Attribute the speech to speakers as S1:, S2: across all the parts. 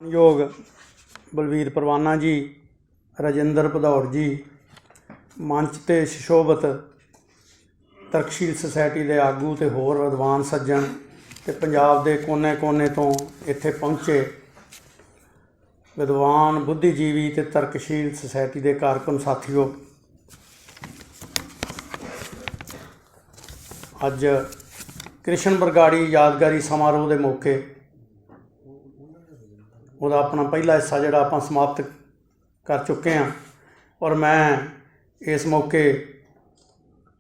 S1: योग बलवीर परवाना जी, राजिंदर भदौड़ जी, मंच ते सुशोभित तरकशील सोसायटी के आगू ते होर विद्वान सज्जन ते पंजाब के कोने कोने तो इत्थे पहुँचे विद्वान बुद्धिजीवी ते तरकशील सोसायटी के कारकुन साथियों, अज कृष्ण बरगाड़ी यादगारी समारोह के मौके ਉਹਦਾ अपना पहला हिस्सा जोड़ा आप समाप्त कर चुके हैं और मैं इस मौके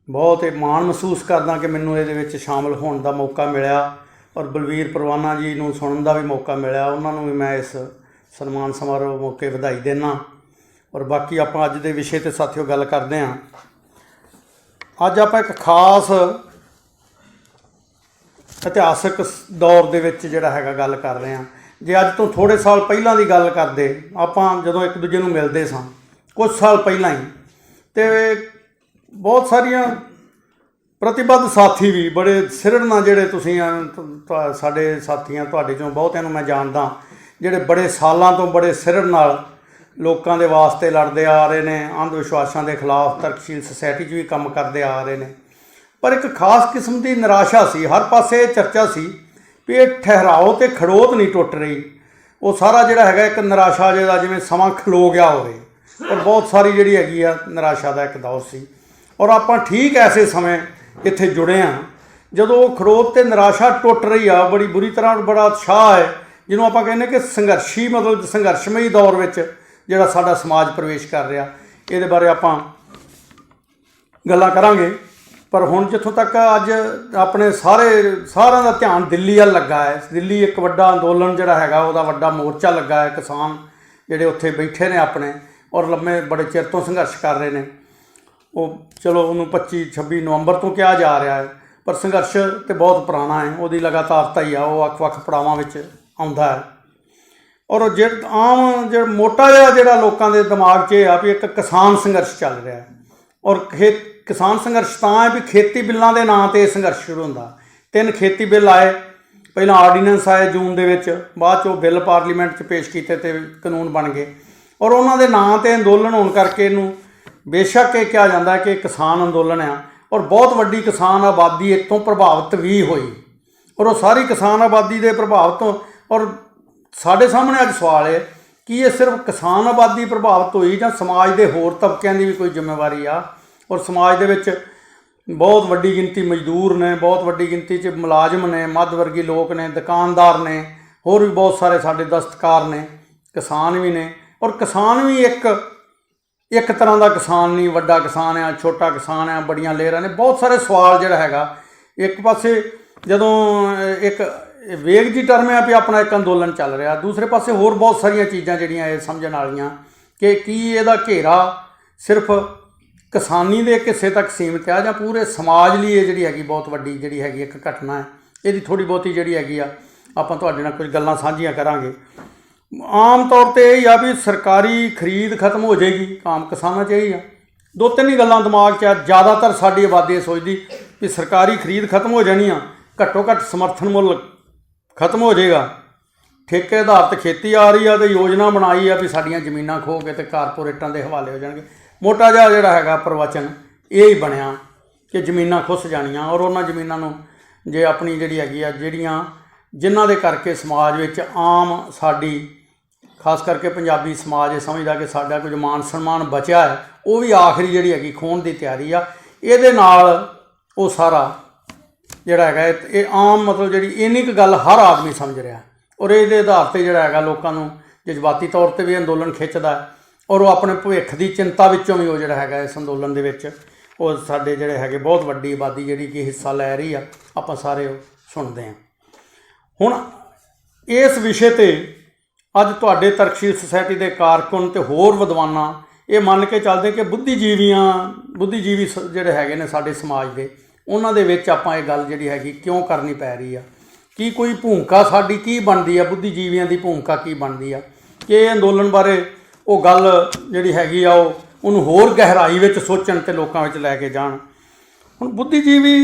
S1: बहुत माण महसूस करदा कि मैनू ये शामिल होने का मौका मिला और बलवीर परवाना जी नूं सुनने का भी मौका मिला। उन्होंने भी मैं इस सन्मान समारोह मौके बधाई देना और बाकी आप अज के विषय ते साथियों गल करते हैं। अज आप एक खास इतिहासक दौर दे विच जिहड़ा हैगा गल कर रहे हैं। जे अज तो थोड़े साल पहलों की गल करते आपां जदों एक दूजे नूं मिलते सां कुछ साल पहलां ही तो बहुत सारिया प्रतिबद्ध साथी भी बड़े सिरड़ नाल जिहड़े तुसीं साडे साथी तुहाडे चों बहुतिआं नूं मैं जानदा जिहड़े बड़े सालां तो बड़े सिरड़ नाल लोकां दे वास्ते लड़दे आ रहे ने, अंध विश्वासां दे खिलाफ तरकशील सोसायटी 'च भी काम करते आ रहे ने। पर एक खास किस्म की निराशा सी, हर पासे चर्चा सी भी ये ठहराओ तो खड़ोत नहीं टुट रही। वो सारा जिहड़ा हैगा एक निराशा जिहड़ा जिवें समा खलो गया होवे और बहुत सारी जिहड़ी हैगी आ निराशा का एक दौर सी और आपां ठीक ऐसे समय इत्थे जुड़े हाँ जदों खड़ोत ते निराशा टुट रही आ बड़ी बुरी तरह, बड़ा उत्साह है जिन्हों आपां कहने कि संघर्षी मतलब संघर्षमई दौर विच जिहड़ा साडा समाज प्रवेश कर रहा। इहदे बारे आपां गल्लां करांगे पर हुण जिथों तक अज अपने सारा का ध्यान दिल्ली वल लगा है। दिल्ली एक वड्डा अंदोलन जिहड़ा हैगा उहदा वड्डा मोर्चा लगा है, किसान जिहड़े उत्थे बैठे ने अपने और लम्मे बड़े चिर तो संघर्ष कर रहे हैं। वो चलो उन्होंने 25-26 नवंबर तो कहा जा रहा है पर संघर्ष तो बहुत पुराना है, वो लगातारता ही आ, वो वख-वख पड़ावां विच आउंदा है। और जे आम जो मोटा जिहा जिहड़ा लोकां दे दिमाग 'च आ भी एक किसान संघर्ष चल रहा है और किसान संघर्ष तां है भी खेती बिल्लां दे नां ते संघर्ष शुरू होंदा। 3 खेती बिल आए, पहला आर्डीनेंस आए जून दे विच, बाद चों बिल पार्लीमेंट 'च पेश कीते ते कानून बन गए और उन्हां दे नां ते अंदोलन होण करके इहनूं बेशक ये कहा जाता है कि किसान अंदोलन आ और बहुत वड्डी किसान आबादी इतों प्रभावित भी हुई और वो सारी किसान आबादी के प्रभावित और साडे सामने अज सवाल है कि ये सिर्फ किसान आबादी प्रभावित हुई जां समाज के होर तबकिਆਂ की भी कोई जिम्मेवारी आ। और समाज दे बहुत वड्डी गिनती मजदूर ने, बहुत वड्डी गिनती च मुलाजम ने, मध्य वर्गी लोग ने, दुकानदार ने, होर भी बहुत सारे साडे दस्तकार ने, किसान भी ने। और किसान भी एक तरह का किसान नहीं, वड्डा किसान है, छोटा किसान है, बड़ियां लेहरां ने, बहुत सारे सवाल जिहड़ा हैगा। एक पासे जदों एक वेग जी टर्म है भी अपना एक अंदोलन चल रहा, दूसरे पासे होर बहुत सारिया चीज़ां जिहड़ियां ये समझण वालियां कि की इहदा घेरा सिर्फ किसानी के एक हिस्से तक सीमित है जां पूरे समाज लिए जिहड़ी हैगी बहुत वड्डी जिहड़ी हैगी एक घटना है। इहदी थोड़ी बहुती जिहड़ी हैगी आ आपां तुहाडे नाल कुछ गल्लां साझीआं करांगे। आम तौर पर यही आ भी सरकारी खरीद खत्म हो जाएगी, आम किसानां 'च यही आ। 2-3 ही गल्लां दिमाग 'च आ। ज़्यादातर साडी आबादी सोचदी भी सरकारी खरीद खत्म हो जानी आ, घट्टो घट्ट समर्थन मुल खत्म हो जाएगा, ठेके आधारित खेती आ रही है तो योजना बनाई है भी साडियां जमीनां खो के ते कारपोरेटां दे हवाले हो जाणगे। मोटा जिहा जिहड़ा हैगा प्रवचन ये ही बनया कि जमीनां खुस जाणियां और उन्हां जमीनां नूं जे अपनी जिहड़ी हैगी आ जिहड़ियां जिन्हां दे करके समाज विच आम साडी खास करके पंजाबी समाज ये समझदा कि साडा कुछ मान सन्मान बचिया है, वो भी आखिरी जिहड़ी हैगी खोण दी तैयारी आ। इहदे नाल वो सारा जिहड़ा हैगा ये आम मतलब जिहड़ी इन्नी क गल हर आदमी समझ रहा और इहदे आधार ते जिहड़ा हैगा लोकां नूं जज्बाती तौर पर भी अंदोलन खिੱਚਦਾ है और वो अपने भविख की चिंता विचों भी वो जिहड़ा हैगा इस अंदोलन दे विच वो साडे जिहड़े हैगे बहुत वड्डी आबादी जिहड़ी कि हिस्सा लै रही आ, आपां सारे सुणदे हैं। हुण इस विषय ते अज तुहाडे तरकशील सोसायटी के कारकुन ते होर विद्वानां ये मन के चलदे कि बुद्धिजीवी जिहड़े हैगे ने साडे समाज दे उन्हां दे विच आपां ये गल जिहड़ी हैगी क्यों करनी पै रही आ, कि कोई भूमिका साडी की बनदी आ, बुद्धिजीवियां दी भूमिका की बनदी आ कि अंदोलन बारे वो गल जिहड़ी हैगी आ उन्होंने होर गहराई विच सोचण ते लोकां विच लै के जाण। हुण बुद्धिजीवी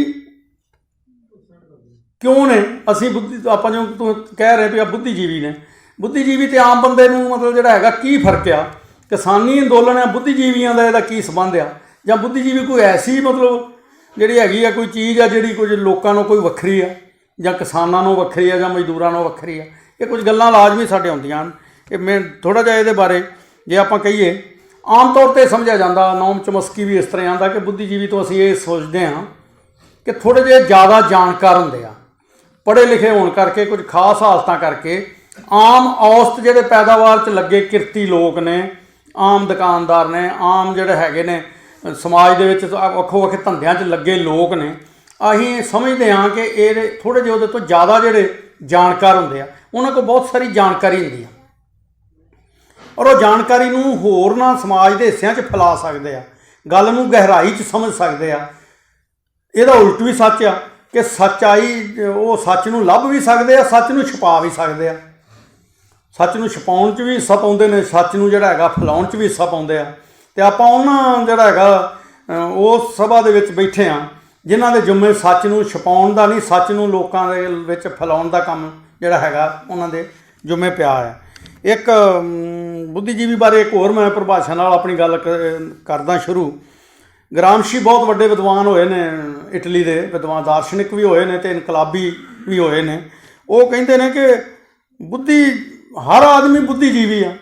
S1: क्यों ने, असीं बुद्धि आपां जो कह रहे भी आ बुद्धिजीवी ने बुद्धिजीवी तो आम बंदे नूं मतलब जिहड़ा हैगा की फर्क आ, किसानी अंदोलन आ बुद्धिजीवियों का इहदा की संबंध आ, जां बुद्धिजीवी कोई ऐसी मतलब जिहड़ी हैगी आ कोई चीज़ आ जिहड़ी कुछ लोकां नूं कोई वक्खरी आ, जां किसानां नूं वक्खरी आ, जां मजदूरां नूं वक्खरी आ। ये कुछ गल्लां लाजमी साडे आउंदियां हन। ये मैं थोड़ा जिहा इहदे बारे जे आपां कहीए आम तौर पर समझिया जाता, नौम चमस्की भी इस तरह आंदा कि बुद्धिजीवी तो असीं ये सोचते हैं कि थोड़े जिहे ज़्यादा जानकार हुंदे आ, पढ़े लिखे होने करके कुछ खास हालतां करके आम औसत जिहड़े पैदावार च लगे किरती लोग ने, आम दुकानदार ने, आम जिहड़े हैगे ने समाज दे विच ਵੱਖੋ ਵੱਖ धंधिਆਂ 'ਚ लगे लोग ने, असीं समझते हाँ कि ये थोड़े जिहे उहदे तो ज़्यादा जिहड़े जानकार हुंदे आ, उन्हां कोल बहुत सारी जानकारी हुंदी आ और वो जानकारी नूं होरनां समाज के हिस्सिਆਂ 'ਚ फैला सकते आ, गल नूं गहराई 'ਚ समझ सकते आ। ਇਹਦਾ उल्ट भी सच आ कि सच्चाई वो सच नूं ਲੱਭ भी सकते आ, सच नूं छुपा भी सकते आ। सच नूं छुपाउण 'ਚ भी हिस्सा पाउंदे ने, सच नूं जिहड़ा हैगा फैलाउण 'ਚ भी हिस्सा पाउंदे आ। ते आपां उन्हां जिहड़ा हैगा उस सभा दे विच बैठे आ जिन्हां दे जुम्मे सच नूं छुपाउण दा नहीं, सच नूं लोकां दे विच फैलाउण दा काम जिहड़ा हैगा उन्हां दे जुम्मे पिया है। एक बुद्धिजीवी बारे एक होर मैं परिभाषा नाल अपनी गल करदा शुरू। ग्रामशी बहुत वड्डे विद्वान होए ने, इटली दे विद्वान दार्शनिक भी होए ने ते इनकलाबी भी होए ने। वो कहिंदे ने कि बुद्धि हर आदमी बुद्धिजीवी आ,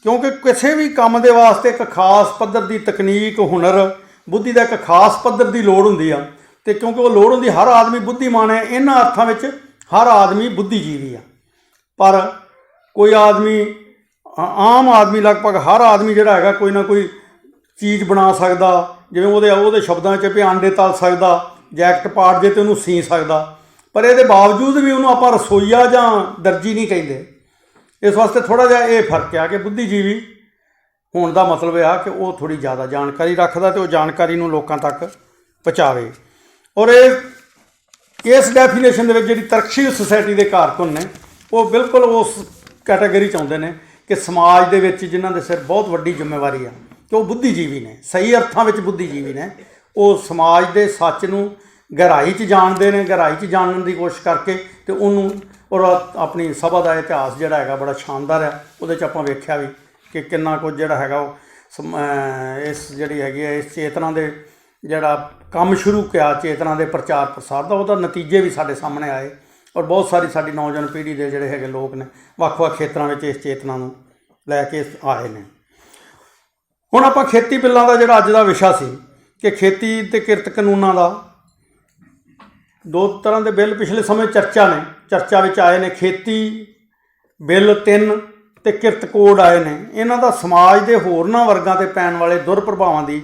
S1: क्योंकि किसी भी काम के वास्ते एक खास पद्धर की तकनीक हुनर बुद्धि का एक खास पद्धर की लोड़ हुंदी आ, ते क्योंकि वो लोड़ हुंदी हर आदमी बुद्धिमान है, इन्हां अर्थां विच हर आदमी बुद्धिजीवी आ। पर कोई आदमी आम आदमी लगभग हर आदमी जिहड़ा हैगा कोई ना कोई चीज़ बना सकदा, जिवें ਉਹਦੇ शब्दां 'ਚ भी आंडे तल सकदा, जैकट पाट जे ते ਉਹਨੂੰ सी सकदा, पर ਇਹਦੇ बावजूद भी ਉਹਨੂੰ ਆਪਾਂ रसोईया ਜਾਂ दर्जी नहीं कहिंदे। इस वास्ते थोड़ा जिहा ये फर्क आ कि बुद्धिजीवी होने का मतलब आ कि वो थोड़ी ज़्यादा जानकारी रखता तो जानकारी नूं लोकां तक पहुँचावे। और इस डेफिनेशन दे विच जिहड़ी तरकशील सोसाइटी के कारकुन ने वो बिल्कुल उस कैटेगरी च आउंदे ने कि समाज दे विच जिन्हां दे सिर बहुत वड्डी जिम्मेवारी आ कि वो बुद्धिजीवी ने, सही अर्थां विच बुद्धिजीवी ने। वो समाज के सच नूं गहराई च जानते हैं, गहराई च जानने की कोशिश करके तो उन्होंने और अपनी सभा का इतिहास जिहड़ा हैगा बड़ा शानदार है। उहदे च आपां वेख्या भी कि किन्ना कुछ जिहड़ा हैगा इस जिहड़ी हैगी इस चेतना दे जिहड़ा काम शुरू किया चेतना के प्रचार प्रसार का, उहदा नतीजे भी साडे सामने आए और बहुत सारी साडी नौजवान पीढ़ी के जिहड़े हैगे लोग ने ਵੱਖ-ਵੱਖ खेत्रां विच इस चेतना नूं लैके आए ने। हुण आपां खेती बिल्लां दा जिहड़ा अज दा विशा सी कि खेती ते किरत कानूनां दा दो तरह के बिल पिछले समय चर्चा विच आए ने। खेती बिल 3 ते किरत कोड आए ने। इन्हां दा समाज के होरनां वर्गां ते पैण वाले दुरप्रभावां दी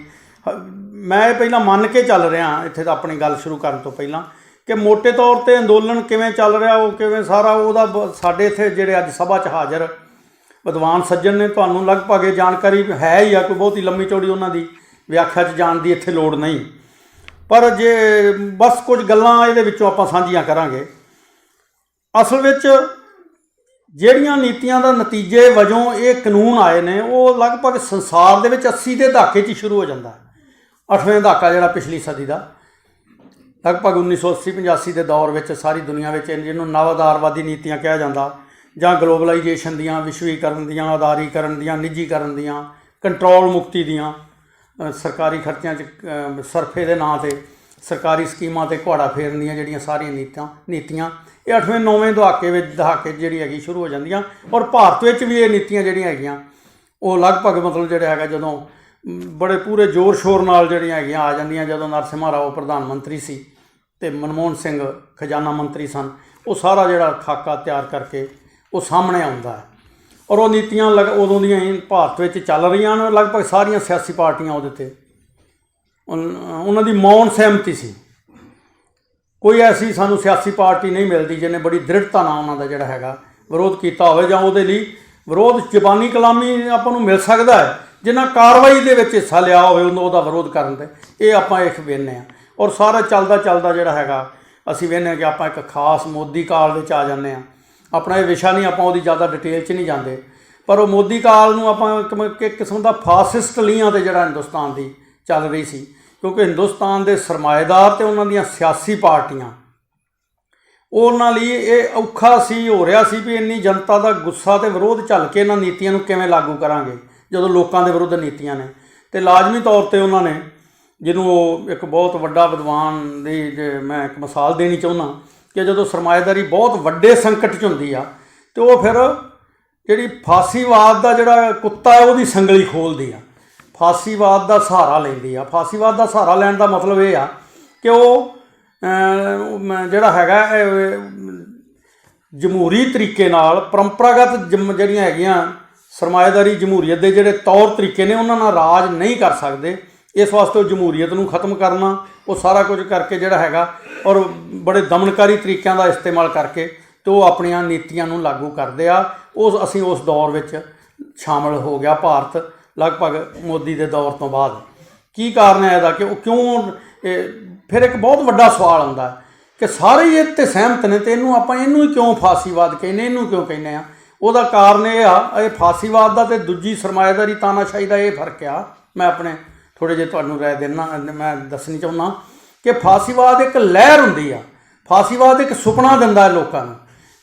S1: मैं पहलां मन के चल रहा इत्थे अपनी गल शुरू करन तो पहलां कि मोटे तौर पर अंदोलन किवें चल रहा, वो किवें सारा उहदा साडे इत्थे जिहड़े अज सभा च हाज़र विद्वान सज्जन ने तुहानूं लगभग ये जानकारी है ही आ, कोई बहुत ही लंबी चौड़ी उन्हां दी व्याख्या च जाण दी इत्थे लोड़ नहीं। पर जे बस कुछ गल्लां इहदे विचों आपां साझीआं करांगे। असल विच जिहड़ियां नीतियां दा नतीजे वजों ये कानून आए ने वो लगभग संसार दे विच 80 के दहाके 'च शुरू हो जाता है। 8वें दहाका जिहड़ा पिछली सदी का लगभग 1980-85 के दौर में सारी दुनिया में जिन्होंने नवाधारवादी नीतियां कहा जाता जां ग्लोबलाइजेशन दियां, विश्वीकरण दियां, आधारीकरण दियां, निजीकरण दियां, कंट्रोल मुक्ति दियां, सरकारी खर्चों सरफे के नाँ से सरकारी स्कीमां ते घुआड़ा फेरन दियां जिहड़ियां सारियां नीतियां ये 8वें-9वें दहाके जिहड़ी हैगी शुरू हो जांदियां। और भारत विच भी ये नीतियां जिहड़ियां हैगियां वो लगभग मतलब जिहड़ा हैगा जदों बड़े पूरे जोर शोर नाल जिहड़ियां हैगियां आ जांदियां। जदों नरसिम्हा राव प्रधानमंत्री सी ते मनमोहन सिंह खजाना मंत्री सन, वो सारा जिहड़ा खाका तैयार करके वो सामने आउंदा है। और वो नीतियां उदों दियां ही भारत विच चल रही हैं। लगभग सारियां सियासी पार्टियां उहदे ते उन्हां दी मौन सहमति सी। कोई ऐसी सानूं सियासी पार्टी नहीं मिलती जिन्हें बड़ी दृढ़ता नाल उन्हां दा जिहड़ा हैगा विरोध किया होवे जां उहदे लई विरोध जबानी कलामी आपां नूं मिल सकदा है, जिन्हां कार्रवाई दे विच हिस्सा लिया होवे उहदा विरोध करन ते ये आपां इक वेखने आ। और सारा चलदा जिहड़ा हैगा असीं वेखने कि आपां एक खास मोदी काल विच आ जांदे आ। अपना ये विशा नहीं, आपां उहदी ज़्यादा डिटेल च नहीं जाते, पर वो मोदी काल नूं आपां एक किस्म का फासिस्ट लीहां ते जिहड़ा हिंदुस्तान की चल रही सी, क्योंकि हिंदुस्तान के सरमाएदार ते उन्हां दियां सियासी पार्टियां ਉਹਨਾਂ ਲਈ ਇਹ ਔਖਾ ਸੀ, ਹੋ ਰਿਹਾ ਸੀ ਵੀ ਇੰਨੀ ਜਨਤਾ ਦਾ ਗੁੱਸਾ ਤੇ ਵਿਰੋਧ ਝੱਲ ਕੇ ਇਹਨਾਂ ਨੀਤੀਆਂ ਨੂੰ ਕਿਵੇਂ ਲਾਗੂ ਕਰਾਂਗੇ ਜਦੋਂ ਲੋਕਾਂ ਦੇ ਵਿਰੁੱਧ ਨੀਤੀਆਂ ਨੇ। ਤੇ ਲਾਜ਼ਮੀ ਤੌਰ ਤੇ ਉਹਨਾਂ ਨੇ, ਜਿਹਨੂੰ ਉਹ ਇੱਕ ਬਹੁਤ ਵੱਡਾ ਵਿਦਵਾਨ ਦੀ ਜੇ ਮੈਂ ਇੱਕ ਮਿਸਾਲ ਦੇਣੀ ਚਾਹੁੰਦਾ ਕਿ ਜਦੋਂ ਸਰਮਾਏਦਾਰੀ ਬਹੁਤ ਵੱਡੇ ਸੰਕਟ 'ਚ ਹੁੰਦੀ ਆ ਤੇ ਉਹ ਫਿਰ ਜਿਹੜੀ ਫਾਸੀਵਾਦ ਦਾ ਜਿਹੜਾ ਕੁੱਤਾ ਹੈ ਉਹਦੀ ਸੰਗਲੀ ਖੋਲ੍ਹਦੀ ਆ, ਫਾਸੀਵਾਦ ਦਾ ਸਹਾਰਾ ਲੈਂਦੀ ਆ। ਫਾਸੀਵਾਦ ਦਾ ਸਹਾਰਾ ਲੈਣ ਦਾ ਮਤਲਬ ਇਹ ਆ ਕਿ ਉਹ ਜਿਹੜਾ ਹੈਗਾ ਜਮਹੂਰੀ ਤਰੀਕੇ ਨਾਲ ਪਰੰਪਰਾਗਤ ਜਿਹੜੀਆਂ ਹੈਗੀਆਂ ਸਰਮਾਏਦਾਰੀ ਜਮਹੂਰੀਅਤ ਦੇ ਜਿਹੜੇ ਤੌਰ ਤਰੀਕੇ ਨੇ ਉਹਨਾਂ ਨਾਲ ਰਾਜ ਨਹੀਂ ਕਰ ਸਕਦੇ। ਇਸ ਵਾਸਤੇ ਉਹ ਜਮਹੂਰੀਅਤ ਨੂੰ ਖਤਮ ਕਰਨਾ, ਉਹ ਸਾਰਾ ਕੁਝ ਕਰਕੇ ਜਿਹੜਾ ਹੈਗਾ ਔਰ ਬੜੇ ਦਮਨਕਾਰੀ ਤਰੀਕਿਆਂ ਦਾ ਇਸਤੇਮਾਲ ਕਰਕੇ ਤੇ ਉਹ ਆਪਣੀਆਂ ਨੀਤੀਆਂ ਨੂੰ ਲਾਗੂ ਕਰਦੇ ਆ। ਉਹ ਅਸੀਂ ਉਸ ਦੌਰ ਵਿੱਚ ਸ਼ਾਮਲ ਹੋ ਗਿਆ ਭਾਰਤ ਲਗਭਗ ਮੋਦੀ ਦੇ ਦੌਰ ਤੋਂ ਬਾਅਦ। ਕੀ ਕਾਰਨ ਹੈ ਇਹਦਾ ਕਿ ਉਹ ਕਿਉਂ? ਫਿਰ ਇੱਕ ਬਹੁਤ ਵੱਡਾ ਸਵਾਲ ਆਉਂਦਾ ਕਿ ਸਾਰੇ ਹੀ ਇਹ 'ਤੇ ਸਹਿਮਤ ਨੇ ਤੇ ਆਪਾਂ ਇਹਨੂੰ ਹੀ ਕਿਉਂ ਫਾਸੀਵਾਦ ਕਹਿੰਦੇ, ਇਹਨੂੰ ਕਿਉਂ ਕਹਿੰਦੇ ਆ? ਉਹਦਾ ਕਾਰਨ ਇਹ ਆ, ਇਹ ਫਾਸੀਵਾਦ ਦਾ ਤੇ ਦੂਜੀ ਸਰਮਾਏਦਾਰੀ ਤਾਨਾਸ਼ਾਹੀ ਦਾ ਇਹ ਫਰਕ ਆ। ਮੈਂ ਆਪਣੇ ਥੋੜ੍ਹੇ ਜਿਹੇ ਤੁਹਾਨੂੰ ਰਾਏ ਦੇਣਾ, ਮੈਂ ਦੱਸਣੀ ਚਾਹੁੰਦਾ ਕਿ ਫਾਸੀਵਾਦ ਇੱਕ ਲਹਿਰ ਹੁੰਦੀ ਆ। ਫਾਸੀਵਾਦ ਇੱਕ ਸੁਪਨਾ ਦਿੰਦਾ ਹੈ ਲੋਕਾਂ ਨੂੰ,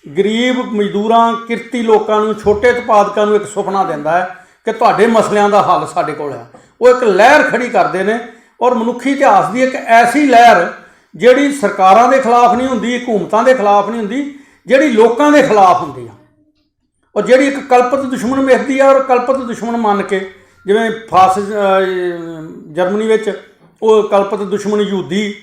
S1: ਗਰੀਬ ਮਜ਼ਦੂਰਾਂ, ਕਿਰਤੀ ਲੋਕਾਂ ਨੂੰ, ਛੋਟੇ ਉਤਪਾਦਕਾਂ ਨੂੰ ਇੱਕ ਸੁਪਨਾ ਦਿੰਦਾ ਹੈ ਕਿ ਤੁਹਾਡੇ ਮਸਲਿਆਂ ਦਾ ਹੱਲ ਸਾਡੇ ਕੋਲ ਆ। ਉਹ ਇੱਕ ਲਹਿਰ ਖੜੀ ਕਰਦੇ ਨੇ ਔਰ ਮਨੁੱਖੀ ਇਤਿਹਾਸ ਦੀ ਇੱਕ ਐਸੀ ਲਹਿਰ ਜਿਹੜੀ ਸਰਕਾਰਾਂ ਦੇ ਖਿਲਾਫ ਨਹੀਂ ਹੁੰਦੀ, ਹਕੂਮਤਾਂ ਦੇ ਖਿਲਾਫ ਨਹੀਂ ਹੁੰਦੀ, ਜਿਹੜੀ ਲੋਕਾਂ ਦੇ ਖਿਲਾਫ ਹੁੰਦੀ ਆ। ਔਰ ਜਿਹੜੀ ਇੱਕ ਕਲਪਤ ਦੁਸ਼ਮਣ ਮਿਥਦੀ ਆ ਔਰ ਕਲਪਤ ਦੁਸ਼ਮਣ ਮੰਨ ਕੇ, ਜਿਵੇਂ ਜਰਮਨੀ ਵਿੱਚ ਉਹ ਕਲਪਤ ਦੁਸ਼ਮਣ ਯਹੂਦੀ